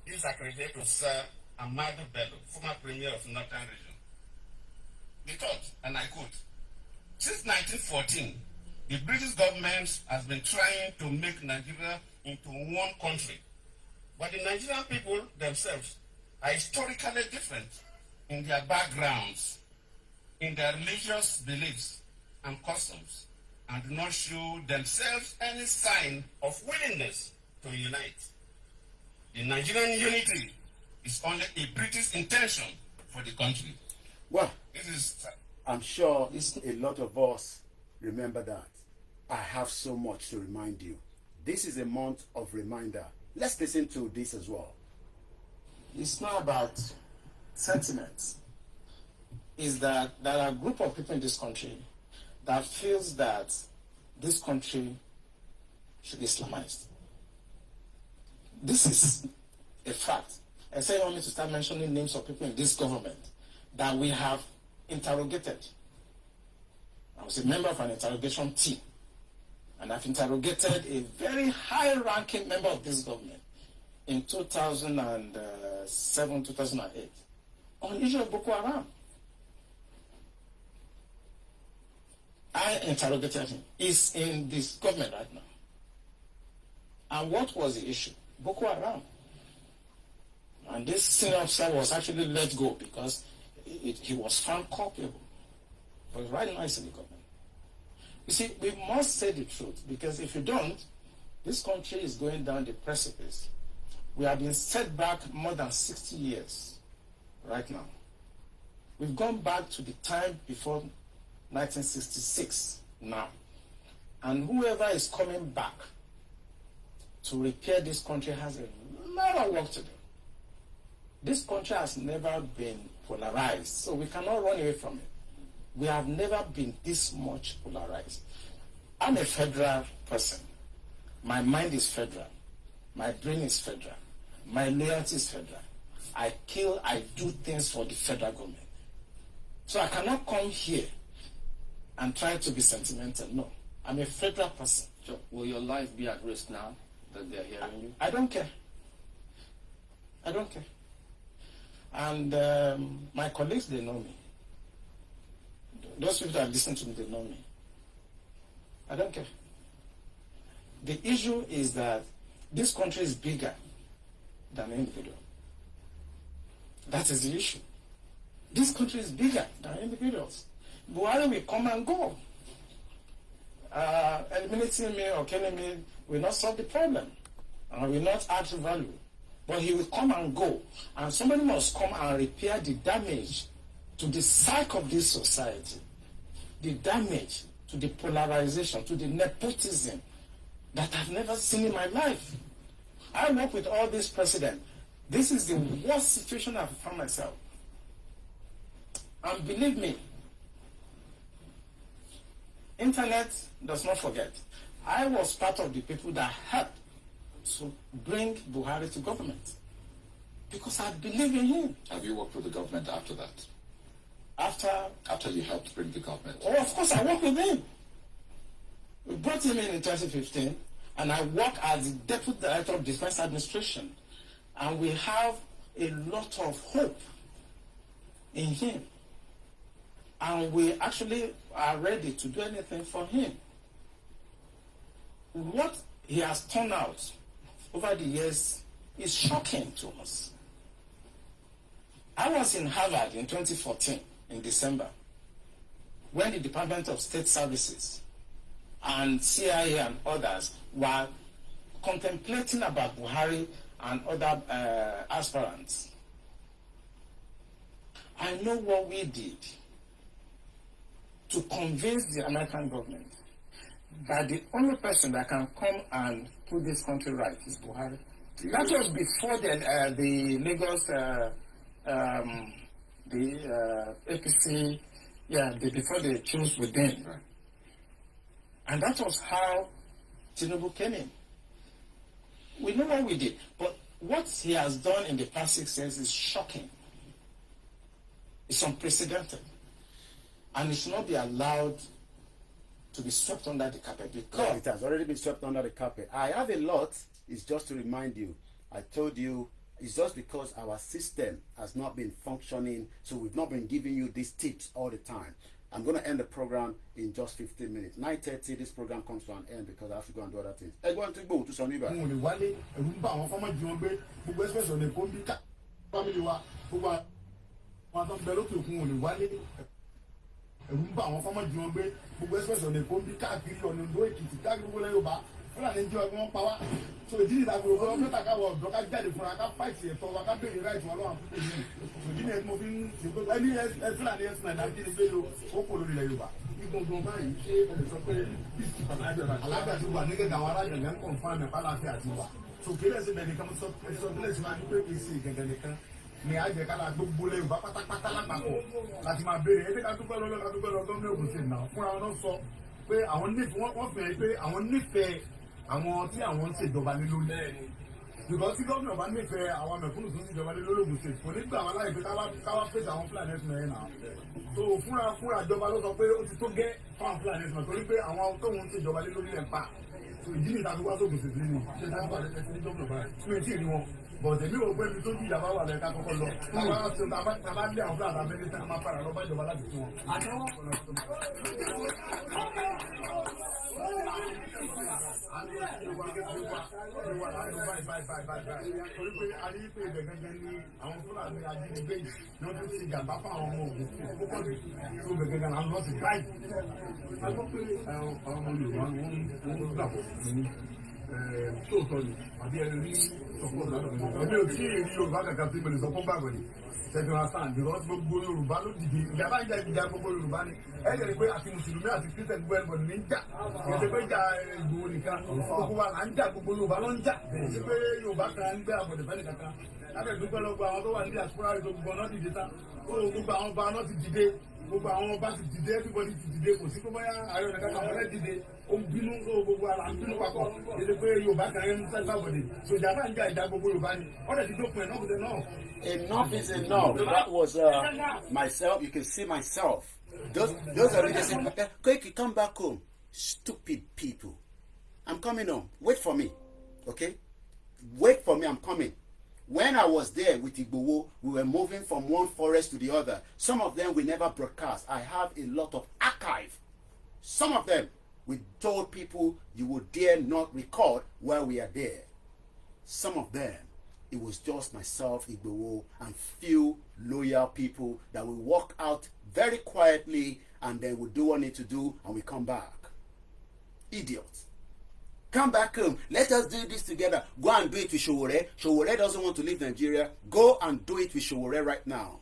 S6: This is accredited to Sir Amadu Bello, former Premier of Northern Region. The third, and I quote, "Since 1914, the British government has been trying to make Nigeria into one country, but the Nigerian people themselves are historically different in their backgrounds, in their religious beliefs and customs, and do not show themselves any sign of willingness to unite. The Nigerian unity is only a British intention for the country."
S1: Well,
S6: This is
S1: I'm sure a lot of us remember that. I have so much to remind you. This is a month of reminder. Let's listen to this as well.
S7: It's not about sentiments. Is that there are a group of people in this country that feels that this country should be Islamized. This is a fact. I say you want me to start mentioning names of people in this government that we have interrogated. I was a member of an interrogation team, and I've interrogated a very high-ranking member of this government in 2007, 2008 on the issue of Boko Haram. I interrogated him. He's in this government right now. And what was the issue? Boko Haram. And this senior officer was actually let go because he was found culpable. But right now he's in the government. You see, we must say the truth, because if you don't, this country is going down the precipice. We have been set back more than 60 years right now. We've gone back to the time before 1966 now. And whoever is coming back to repair this country has a lot of work to do. This country has never been polarized, so we cannot run away from it. We have never been this much polarized. I'm a federal person. My mind is federal. My brain is federal. My loyalty is federal. I do things for the federal government. So I cannot come here and try to be sentimental. No, I'm a federal person.
S8: So will your life be at risk now that they're hearing you?
S7: I don't care. I don't care. And my colleagues, they know me. Those people that listen to me, they know me. I don't care. The issue is that this country is bigger than an individual. That is the issue. This country is bigger than individuals. Buhari will come and go. Eliminating me or killing me will not solve the problem and will not add value. But he will come and go. And somebody must come and repair the damage to the psyche of this society, the damage to the polarization, to the nepotism that I've never seen in my life. I work with all these presidents. This is the worst situation I've found myself. And believe me, internet does not forget. I was part of the people that helped to bring Buhari to government because I believe in him.
S9: Have you worked with the government after that?
S7: After
S9: you helped bring the government?
S7: Oh, of course, I worked with him. We brought him in 2015, and I work as the Deputy Director of Defense Administration. And we have a lot of hope in him. And we actually are ready to do anything for him. What he has turned out over the years is shocking to us. I was in Harvard in 2014, in December, when the Department of State Services and CIA and others were contemplating about Buhari and other aspirants. I know what we did to convince the American government that the only person that can come and put this country right is Buhari. That was before the Lagos, APC, before they chose within. Right. And that was how Tinubu came in. We know what we did, but what he has done in the past 6 years is shocking. It's unprecedented. And it should not be allowed to be swept under the carpet because...
S1: Yeah, it has already been swept under the carpet. I have a lot. It's just to remind you. I told you, it's just because our system has not been functioning, so we've not been giving you these tips all the time. I'm going to end the program in just 15 minutes. 9:30, this program comes to an end because I have to go and do other things. I want to go to some
S3: so the deal that we will not talk about broker dead for a fight here for a company right to allow so the next moving because any explanation that did the okolo ni Yoruba even go by say on the supply alaga ti wa nige gawara de yan confirm pa la fi ati wa so kele se be ni kan so let's ma ni pe se gege nikan ni a je kala gbogbo le Yoruba pátápátá lápapọ̀ láti máa béèrè e ká dúpẹ́ lọ́wọ́ government Ogun State now fún àwọn sọ pé àwọn nífẹ̀ẹ́ wọ́n fẹ́ pé àwọn nífẹ̀ẹ́ àwọn tí àwọn ń ṣèjọba ní lórí because tí gómìnà bá nífẹ̀ẹ́ àwọn mẹ̀kúnnù tó ń ṣèjọba ní lórí Ògùn State kò ní gbà wọn láì pé káwá pèsè àwọn Fúlàní ẹ̀sìn ẹ̀yìn náà so fúnra ìjọba ló sọ pé ó ti tó gẹ́ fáwọn Fúlàní ẹ̀sìn torí pé àwọn tó ń ṣèjọba ní lórí ẹ̀ ń pa so ìdí nìta tó wá sóògùn State nínú ṣe dáńgbà ẹ̀sìn ní gómìnà báyìí fún etí ìrí wọn bọ̀dẹ̀ mi ò pé ibi tó ju ìjàmbá wà lẹ́ka kọ́kọ́ lọ tàbá lé àwọn Fúlàní abẹ́lé tí a máa padà lọ bá ìjọba láti fún wọn. torí pé a rí pé ibẹ̀ gẹ́gẹ́ ní àwọn Fúlàní ajínigbé yìí ni wọ́n ti ṣe jàmbá fún àwọn ọmọ Ògùn tó pọ̀ jù tó bẹ̀ gẹ́gẹ́ náà lọ́sì báyìí. a gbọ́ pé àwọn ọmọ Yorùbá wọ́n gbàgbọ́ ní tóòtọ́ ni àbí ẹni ní sọ́kọ́ ọ̀dọ́ ò tí ì rí Yorùbá kankan tí mo lè sọ fún gbàgbọ́ ni ṣẹ́gun hasan because gbogbo Yorùbá ló dìde ìjàmbá ń jà ìjà gbogbo Yorùbá ni ẹ jẹ́ pé àti mùsùlùmí àti Christian gbogbo ẹnìbọ̀dì ní ń jà kì í ṣe pé jà Ìgbòho nìkan gbogbo wa là ń jà gbogbo Yorùbá ló ń jà kì í ṣe pé Yorùbá kan ń gbé àbọ̀dẹ̀ fẹ́ nìkan kan lábẹ́ dúpẹ́ lọ́gbọ́ àwọn tó wà ní diaspora rẹ̀ tó gbogbo náà dìde tán gbogbo àwọn ọba náà ti dìde gbogbo àwọn ọba ti dìde everybody ti dìde kò sí pé bóyá Ààrẹ Ọ̀nà Kakanfò fẹ́ dìde ó ń bínú gbogbo ara ń bínú papọ̀ èdè pé Yorùbá kan ń sẹ́gbà bọ̀dẹ̀ sòjà bá ń jà ìjà gbogbo Yorùbá ni ọ̀dẹ̀ ti dópin ẹ̀ náà kò tẹ̀ náà.
S1: Enough is enough. That was myself. You can see myself. Those are really saying, Kogi, come back home. Stupid people. I'm coming home. Wait for me. Okay? Wait for me. I'm coming. When I was there with Igboho, we were moving from one forest to the other. Some of them we never broadcast. I have a lot of archive. Some of them we told people you would dare not record while we are there. Some of them, it was just myself, Igboho, and few loyal people that will walk out very quietly and then we do what we need to do and we come back. Idiots. Come back home. Let us do this together. Go and do it with Sowore. Sowore doesn't want to leave Nigeria. Go and do it with Sowore right now.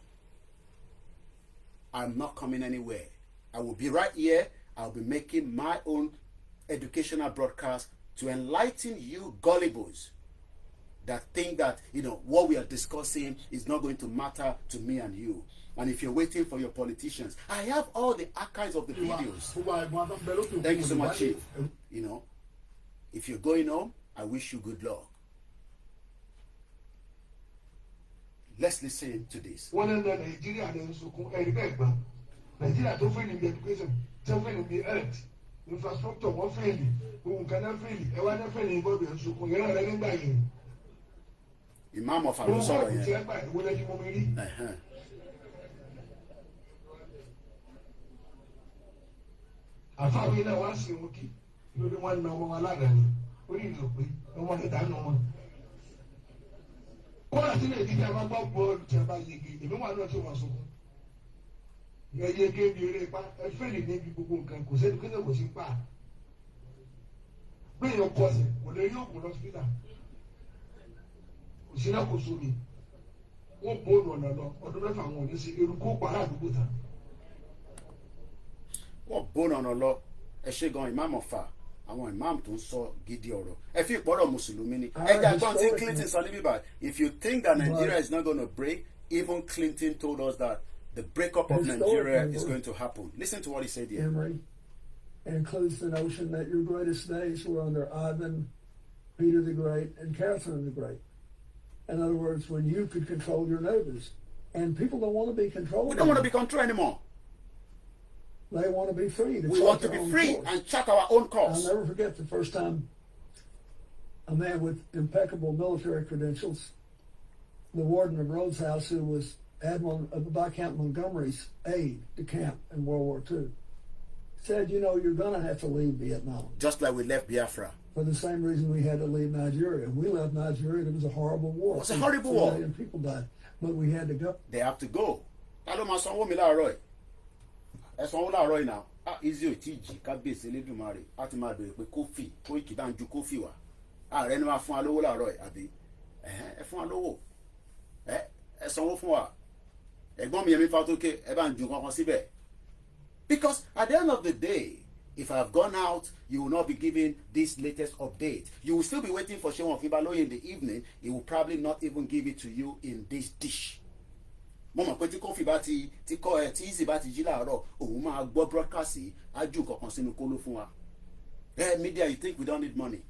S1: I'm not coming anywhere. I will be right here. I'll be making my own educational broadcast to enlighten you gullibles that think that, what we are discussing is not going to matter to me and you. And if you're waiting for your politicians, I have all the archives of the videos. Thank you so much, Chief. If you're going home, I wish you good luck. Let's listen to this. Imam of Arusoro yẹn.
S5: Àfáàwí náà wá sí òkè lórí wọn na ọmọ aládàáni
S10: orí ìlú pé ọmọ ìta nù wọn. Kọ́lá tí lè dídí àwọn gbọ́ bọ́ọ̀lù tí a bá yege èmi wà náà tí wọ́n sunkún. Ẹ yege bí eré pa ẹ fẹ́lẹ̀ níbi gbogbo nǹkan kò sẹ́ni kéde kò sí pa. Bẹ́ẹ̀ yọ kọ́sẹ̀ kò lè rí òògùn lọ́sibítà. Kò sí náà kò sómi. Wọ́n bóòlù ọ̀nà lọ ọdún mẹ́fà wọn ò ní sí eruku pàrọ̀ àdúgbò ta.
S1: Wọ́n bóòlù ọ̀nà lọ ẹ ṣe gan imam ọ̀fà àwọn imam tó ń sọ gidi ọ̀rọ̀ ẹ fi ìpọ́rọ̀ mùsùlùmí ni ẹja gbọ́n tí Clinton sọ ní bíbá if you think that Nigeria is not going to break, even Clinton told us that the breakup of Nigeria is going to happen. Listen to what he said here.
S11: Memory includes the notion that your greatest days were under Ivan, Peter the Great, and Catherine the Great. In other words, when you could control your neighbors. And people don't want to be controlled.
S1: We don't want to be controlled anymore.
S11: They want to be free.
S1: We want to be free and chart our own course.
S11: I'll never forget the first time a man with impeccable military credentials, the warden of Rhodes House, who was Admiral of Viscount Montgomery's aide de camp in World War II, said, you know, you're going to have to leave Vietnam.
S1: Just like we left Biafra.
S11: For the same reason we had to leave Nigeria. We left Nigeria, it was a horrible war.
S1: It was a horrible war.
S11: 2 million people died, but we had to go.
S1: They have to go. I don't know, someone will ẹ̀sán wọn láàárọ̀ iná easy ò tí jì kábíyèsí elédùnmarè á ti máa bèrè pé kófì Koiki bá ń ju kófì wá ààrẹ ni máa fún wa lówó láàárọ̀ àbí ẹ fún wa lówó ẹ sanwó fún wa ẹ̀gbọ́n mi Yẹmí Fátókè ẹ bá ń ju kankan síbẹ̀. Because at the end of the day, if I have gone out, you will not be given this latest update. You will still be waiting for Seun Okibaloye in the evening. He will probably not even give it to you in this dish. Mo mọ̀ pé tí kófì bá ti kọ́ ẹ tí easy bá ti jí láàárọ̀ òun máa gbọ́ broadcast yìí á jù kankan sínú kóló fún wa. Media, you think we don't need money?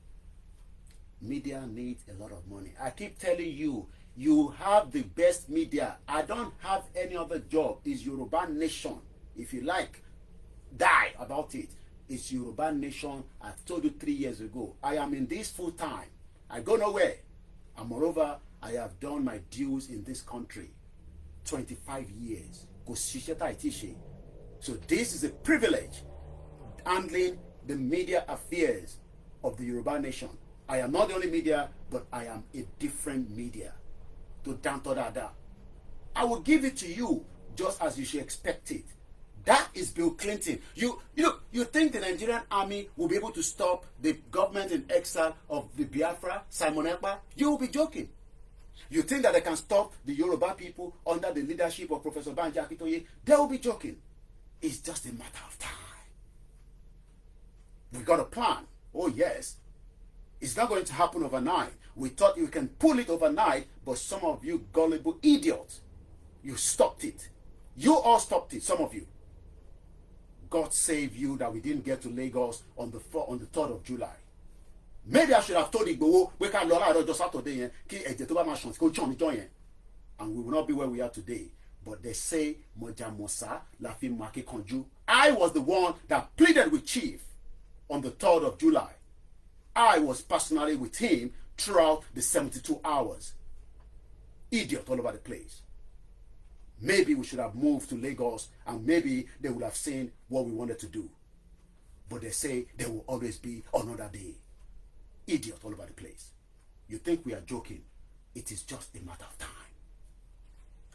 S1: Media needs a lot of money. I keep telling you, you have the best media. I don't have any other job. It's Yoruba Nation. If you like, die about it. It's Yoruba Nation. I've told you 3 years ago. I am in this full time. I go nowhere. And moreover, I have done my dues in this country. 25 years. So this is a privilege, handling the media affairs of the Yoruba Nation. I am not the only media, but I am a different media. I will give it to you just as you should expect it. That is Bill Clinton. You think the Nigerian army will be able to stop the government in exile of the Biafra, Simon Ekpa? You will be joking. You think that they can stop the Yoruba people under the leadership of Professor Banji Akintoye? They will be joking. It's just a matter of time. We got a plan. Oh yes. It's not going to happen overnight. We thought you can pull it overnight, but some of you gullible idiots, you stopped it. You all stopped it, some of you. God save you that we didn't get to Lagos on the 3rd of July. Maybe I should have told Igboho, we can Lola just Saturday, and we will not be where we are today. But they say, Moja Mosa, Lafi Maki Konju. I was the one that pleaded with Chief on the 3rd of July. I was personally with him throughout the 72 hours. Idiot all over the place. Maybe we should have moved to Lagos and maybe they would have seen what we wanted to do. But they say there will always be another day. Idiot all over the place. You think we are joking? It is just a matter of time.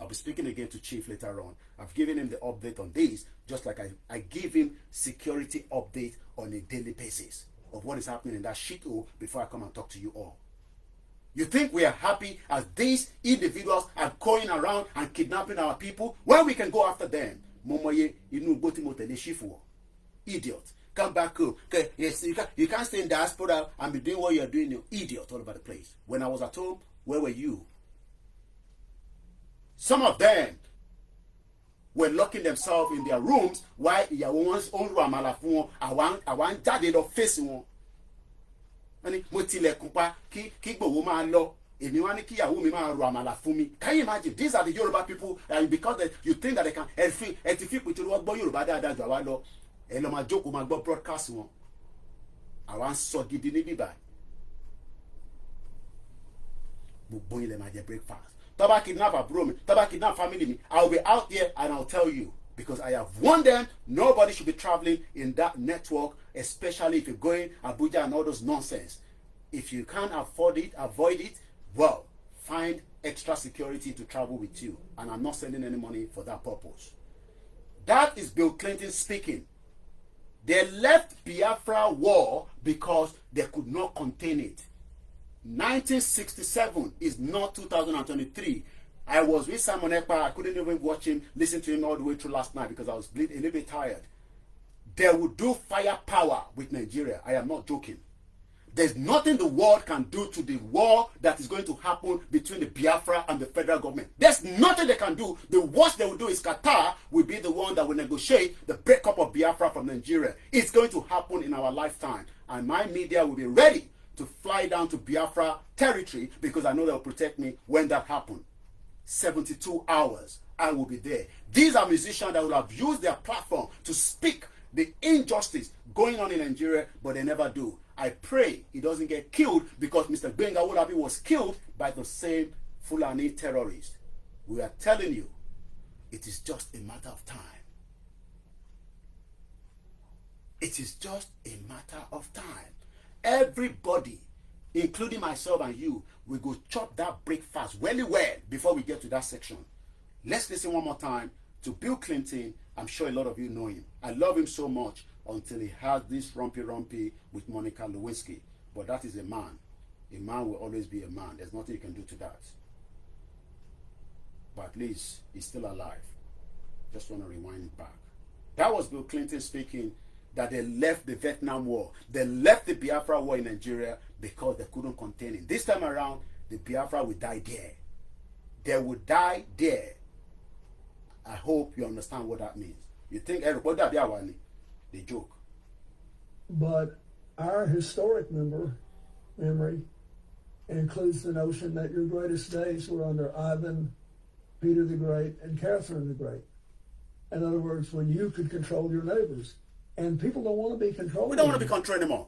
S1: I'll be speaking again to Chief later on. I've given him the update on this, just like I give him security update on a daily basis of what is happening in that shithole before I come and talk to you all. You think we are happy as these individuals are going around and kidnapping our people? Well, we can go after them. Idiot. Come back home. Okay, yes, you can't stay in diaspora and be doing what you're doing. You idiot all over the place. When I was at home, where were you? Some of them were locking themselves in their rooms while Yawo's own Ramala fún wọn. Àwọn jáde lọ face wọn. Mo tilẹ̀kùn pa kí Igboho máa lọ. Èmi wá ní kí ìyàwó mi máa ro àmàlà fún mi. Can you imagine? These are the Yoruba people, and because you think that they can ẹ ti fi pètè wọ́n gbọ́ Yorùbá dáadáa jù àwa lọ. Ẹ lọ máa jókòó máa gbọ́ broadcast wọn. Àwa ń sọ gidi ní bíbá. Gbogbo yín lè máa jẹ breakfast. Tó bá kidnap àbúrò mi, tó bá kidnap family mi, I will be out there and I'll tell you. Because I have warned them, nobody should be traveling in that network, especially if you're going Abuja and all those nonsense. If you can't afford it, avoid it, well, find extra security to travel with you. And I'm not sending any money for that purpose. That is Bill Clinton speaking. They left Biafra war because they could not contain it. 1967 is not 2023. I was with Simon Ekpa. I couldn't even watch him, listen to him all the way through last night because I was a little bit tired. They would do firepower with Nigeria. I am not joking. There's nothing the world can do to the war that is going to happen between the Biafra and the federal government. There's nothing they can do. The worst they will do is Qatar will be the one that will negotiate the breakup of Biafra from Nigeria. It's going to happen in our lifetime. And my media will be ready to fly down to Biafra territory because I know they'll protect me when that happens. 72 hours, I will be there. These are musicians that would have used their platform to speak the injustice going on in Nigeria, but they never do. I pray he doesn't get killed because Mr. Gbenga Olabi was killed by the same Fulani terrorists. We are telling you, it is just a matter of time. It is just a matter of time. Everybody, including myself and you, will go chop that breakfast well before we get to that section. Let's listen one more time to Bill Clinton. I'm sure a lot of you know him. I love him so much until he has this rumpy with Monica Lewinsky. But that is a man. A man will always be a man. There's nothing you can do to that. But at least he's still alive. Just want to rewind it back. That was Bill Clinton speaking that they left the Vietnam War. They left the Biafra War in Nigeria because they couldn't contain it. This time around, the Biafra will die there. They will die there. I hope you understand what that means. You think everybody that they joke.
S11: But our historic memory includes the notion that your greatest days were under Ivan, Peter the Great, and Catherine the Great. In other words, when you could control your neighbors. And people don't want to be controlled.
S1: We don't want to be controlled anymore.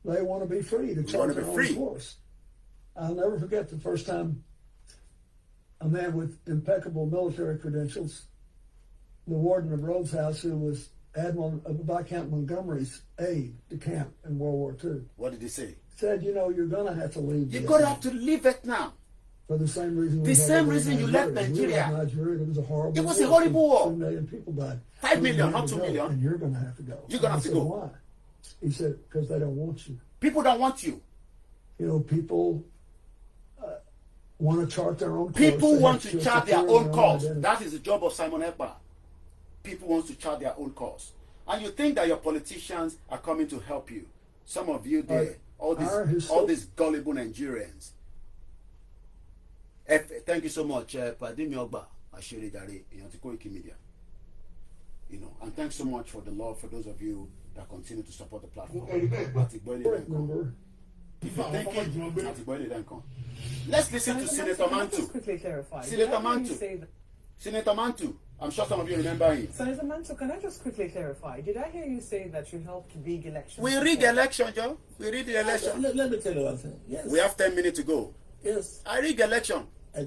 S11: They want to be free to chart their own course. I'll never forget the first time a man with impeccable military credentials, the warden of Rhodes House, who was Admiral of Viscount Montgomery's aide de camp in World War II.
S1: What did he say?
S11: Said, you know, you're going to have to leave.
S1: You're going to have to leave Vietnam.
S11: For the same reason.
S1: The same reason you left Nigeria.
S11: It was a horrible war.
S1: It was a horrible war.
S11: 2 million people died.
S1: 5 million, not 2 million.
S11: And you're going to have to go.
S1: You're going to have to go.
S11: Why? He said, because they don't want you.
S1: People don't want you.
S11: You know, people want to chart their own course.
S1: People want to chart their own course. That is the job of Simon Ekpa. People want to chart their own course. And you think that your politicians are coming to help you. Some of you there, all these gullible Nigerians. Thank you so much, Padimi Ogba, Ashiri Dari, Kogi Media. You know, and thanks so much for the love for those of you that continue to support the platform. Let's listen to Senator Mantu.
S12: Quickly clarify.
S1: Senator Mantu. I'm sure some of you remember him.
S12: Senator Mantu, can I just quickly clarify? Did I hear you say that you helped rig elections?
S1: We rig the election, Joe. We rig the election.
S7: Let me tell you one thing. Yes.
S1: We have 10 minutes to go.
S7: Yes.
S1: I rig election.
S7: I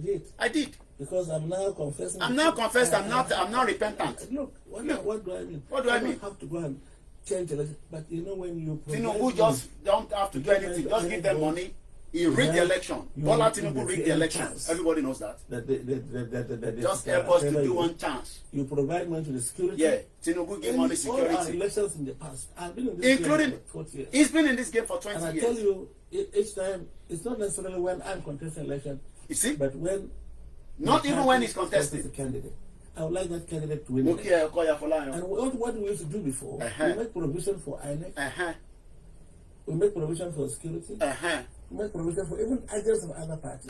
S7: did.
S1: Because
S7: I'm now confessing.
S1: I'm now confessed. I'm not repentant.
S7: Look, what do I mean?
S1: What do I mean?
S7: You don't have to go and change election. But you know when you
S1: Tinubu just don't have to do anything. Just give them money. He rigged the election. Bola Tinubu rigged the election. Everybody knows that. Just help us to do one chance.
S7: You provide money to the security.
S1: Yeah, Tinubu give money security.
S7: All our elections in the past. I've been in this
S1: including
S7: game for 40 years.
S1: He's been in this game for 20 years.
S7: And I tell you, each time it's not necessarily when I'm contesting election.
S1: You see,
S7: but when
S1: not even when he's contesting
S7: the candidate. I would like that candidate to win.
S1: Okay,
S7: and what we used to do before, we make provision for INEC. We make provision for security. We make provision for even agents of other parties.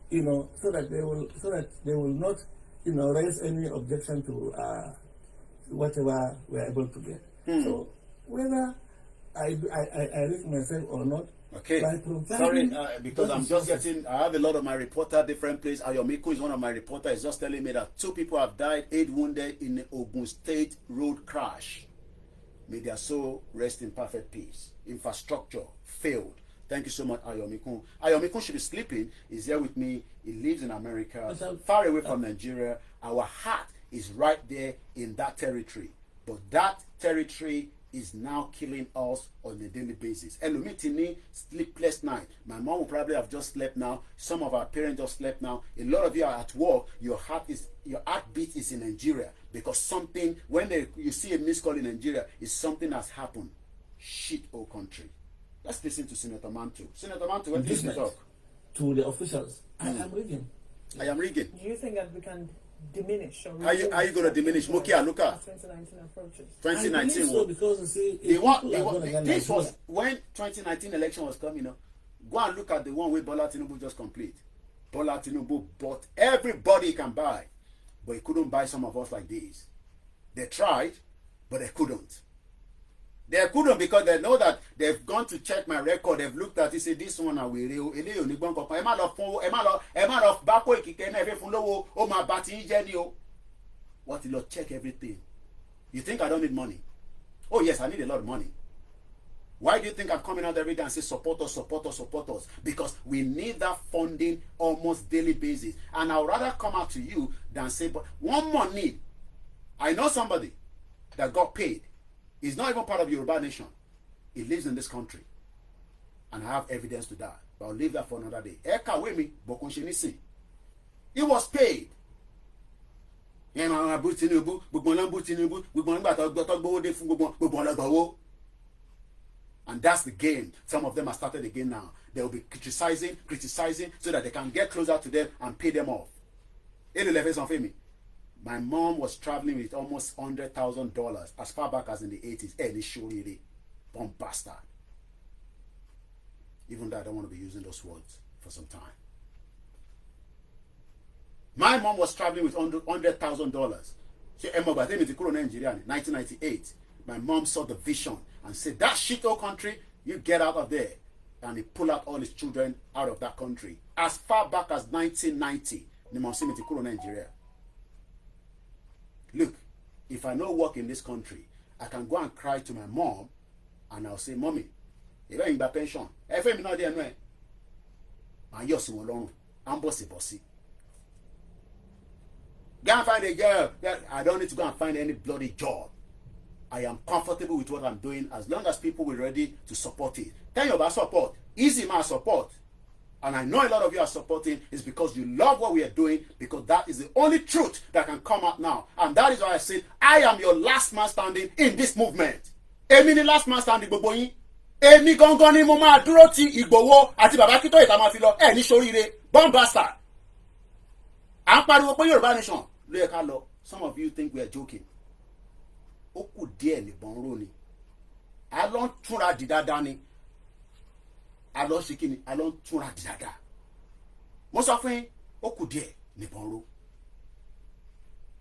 S7: You know, so that they will not, you know, raise any objection to whatever we are able to get. So whether I risk myself or not.
S1: Okay, sorry, because I'm just getting, I have a lot of my reporter, different place. Ayomiku is one of my reporters, is just telling me that 2 people have died, 8 wounded in the Ogun State road crash. May their soul rest in perfect peace. Infrastructure failed. Thank you so much, Ayomiku. Ayomiku should be sleeping. He's here with me. He lives in America, far away from Nigeria. Our heart is right there in that territory. But that territory is now killing us on a daily basis. Elomitini, sleepless night. My mom will probably have just slept now. Some of our parents just slept now. A lot of you are at work. Your heartbeat is in Nigeria because something, you see a missed call in Nigeria, is something has happened. Shit, old country. Let's listen to Senator Mantu. Senator Mantu, when did you talk?
S13: To the officials, I am rigging.
S1: I am rigging.
S12: Do you think that we can diminish or
S1: are you going to diminish? Mokia, look at
S12: 2019 approaches.
S1: 2019
S13: so because
S1: this was when 2019 election was coming up. Go and look at the one where Bola Tinubu just complete. Bola Tinubu bought everybody he can buy, but he couldn't buy some of us like this. They tried, but they couldn't. They couldn't because they know that they've gone to check my record. They've looked at it, say this one are we real. What the Lord check everything. You think I don't need money? Oh yes, I need a lot of money. Why do you think I'm coming out every day and say support us, support us, support us? Because we need that funding almost daily basis. And I'd rather come out to you than say, but one more need. I know somebody that got paid. He's not even part of Yoruba nation. He lives in this country. And I have evidence to that. But I'll leave that for another day. He was paid. And that's the game. Some of them have started again now. They will be criticizing, so that they can get closer to them and pay them off. My mom was traveling with almost $100,000 as far back as in the 80s. Any shuri, bomb bastard. Even though I don't want to be using those words for some time. My mom was traveling with $100,000. She Omoba De Jombo Beats, Nigeria, 1998. My mom saw the vision and said, that shit old country, you get out of there. And he pulled out all his children out of that country. As far back as 1990, Nigeria. Look, if I no work in this country, I can go and cry to my mom and I'll say, Mommy, if I in the pension, if I'm not there, no, and you're so alone, I'm bossy. Go and find a girl. I don't need to go and find any bloody job. I am comfortable with what I'm doing as long as people were ready to support it. Tell you about support. Easy man support. And I know a lot of you are supporting is because you love what we are doing, because that is the only truth that can come out now. And that is why I said, I am your last man standing in this movement. Èmi ni last man standing gbogbo yín. Èmi gangan ni mo máa dúró ti Ìgbòho àti bàbá Kító ìta máa fi lọ. Ẹ ní ṣoríire. Bomb bastard. À ń pariwo pé Yorùbá nation ló yẹ ká lọ. Some of you think we are joking. Ó kù díẹ̀ nìbọn ró ni. A lọ ń túnra dì dáadáa ni. A lọ ṣe kíni, a lọ ń túnra dì dáadáa. Mo sọ fún yín, ó kù díẹ̀ nìbọn ró.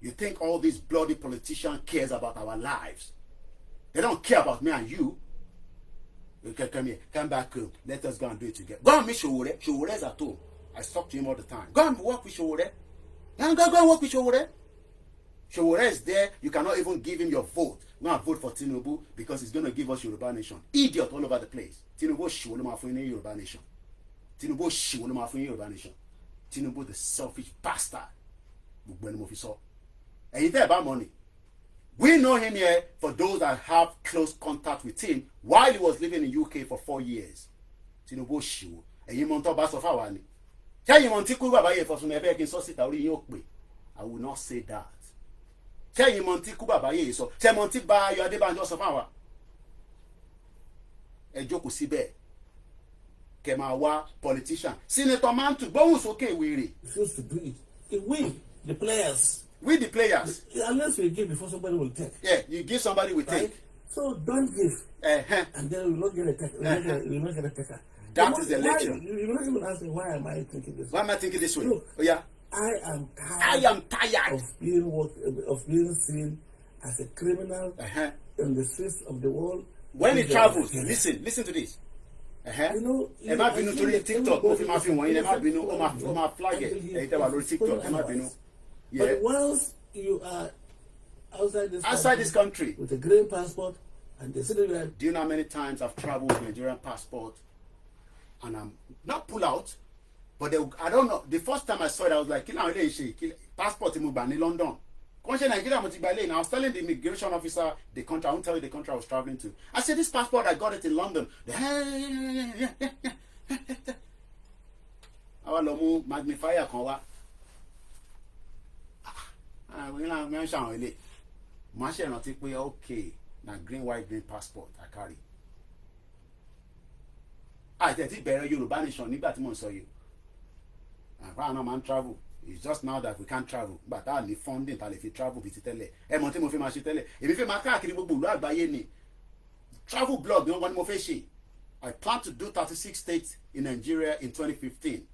S1: You think all these bloody politicians cares about our lives? They don't care about me and you. You can come here, come back home. Let us go and do it together. Go and meet Showore. Showore is at home. I talk to him all the time. Go and work with Showore. Go and work with Showore. Showore is there. You cannot even give him your vote. Go and vote for Tinubu because he's going to give us Yoruba nation. Idiot all over the place. Tinubu Shiwoloma for Yoruba nation. Tinubu Shiwoloma for Yoruba nation. Tinubu the selfish bastard. And he's there about money. We know him here for those that have close contact with him while he was living in UK for 4 years. Tinubu Shiwo. And you monto baso fawani. Tell you Montiku Baba ye for some ever so sit out in I will not say that. Tell you Montiku Baba ye so. Tell Monti ba you are the band of our. A joke sibe. Kemawa politician. Senator Mantu bones okay weary.
S13: Refuse to do it. We, the players.
S1: We the players.
S13: Unless we give before somebody will take.
S1: Yeah, you give somebody will
S13: right?
S1: take.
S13: So don't give. And then we will not get a taker. We will not get a taker.
S1: That is the election.
S13: You will not even ask me why am I thinking this way.
S1: Why am I thinking this way?
S13: Look,
S1: oh yeah.
S13: I am tired of being seen as a criminal in the streets of the world.
S1: When he travels, listen to this. You know, Emma Binu to TikTok, Emma Binu, flag it. TikTok, Emma Binu.
S13: Yeah. But once you are
S1: outside this country
S13: with a green passport and they say that
S1: do you know how many times I've traveled with Nigerian passport and I'm not pull out, but I don't know. The first time I saw it, I was like, passport in London. Nigeria, and I was telling the immigration officer the country. I won't tell you the country I was traveling to. I said, this passport, I got it in London. I want to magnifier. Okay, now green, white, green passport I carry. I think better Yoruba nation nígbà tí mo sọ yìí. Àbá àná máa ń travel. It's just now that we can't travel. But I need funding ta lè fi travel bí ti tẹ́lẹ̀. Ẹ mọ̀ tí mo fi máa ṣe tẹ́lẹ̀. Èmi fẹ́ máa káàkiri gbogbo ìlú àgbáyé ni. Travel blog ni wọ́n mo fẹ́ ṣe. I plan to do 36 states in Nigeria in 2015.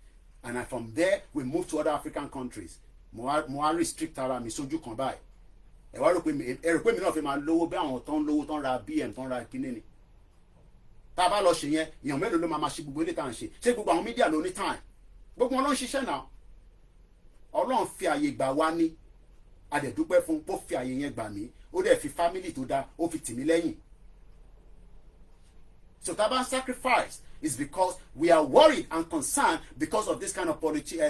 S1: And from there, we move to other African countries. Mo wá restrict ara mi sójú kan báyìí. Ẹ wá rò pé mi náà fẹ́ máa lówó bí àwọn tó ń lówó tó ń ra BM tó ń ra kíní ni. Tá a bá lọ ṣe yẹn, èèyàn mélòó ló máa ṣe gbogbo ilé tá à ń ṣe? Ṣé gbogbo àwọn mídíà ló ní time? Gbogbo wọn ló ń ṣiṣẹ́ náà. Ọlọ́run fi àyè gbà wá ní. A dẹ̀ dúpẹ́ fún pé ó fi àyè yẹn gbà mí. Ó dẹ̀ fi family tó dáa, ó fi tì mí lẹ́yìn. So Taban sacrifice is because we are worried and concerned because of this kind of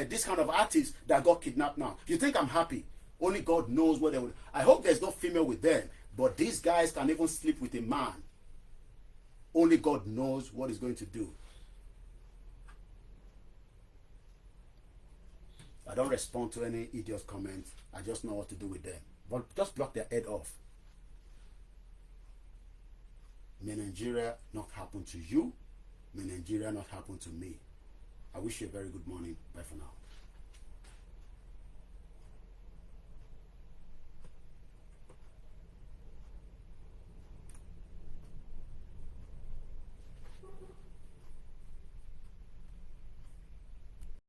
S1: this kind of artists that got kidnapped now. You think I'm happy? Only God knows what they will. I hope there's no female with them, but these guys can even sleep with a man. Only God knows what he's going to do. I don't respond to any idiot comments. I just know what to do with them. But just block their head off. May Nigeria not happen to you. May Nigeria not happen to me. I wish you a very good morning. Bye for now.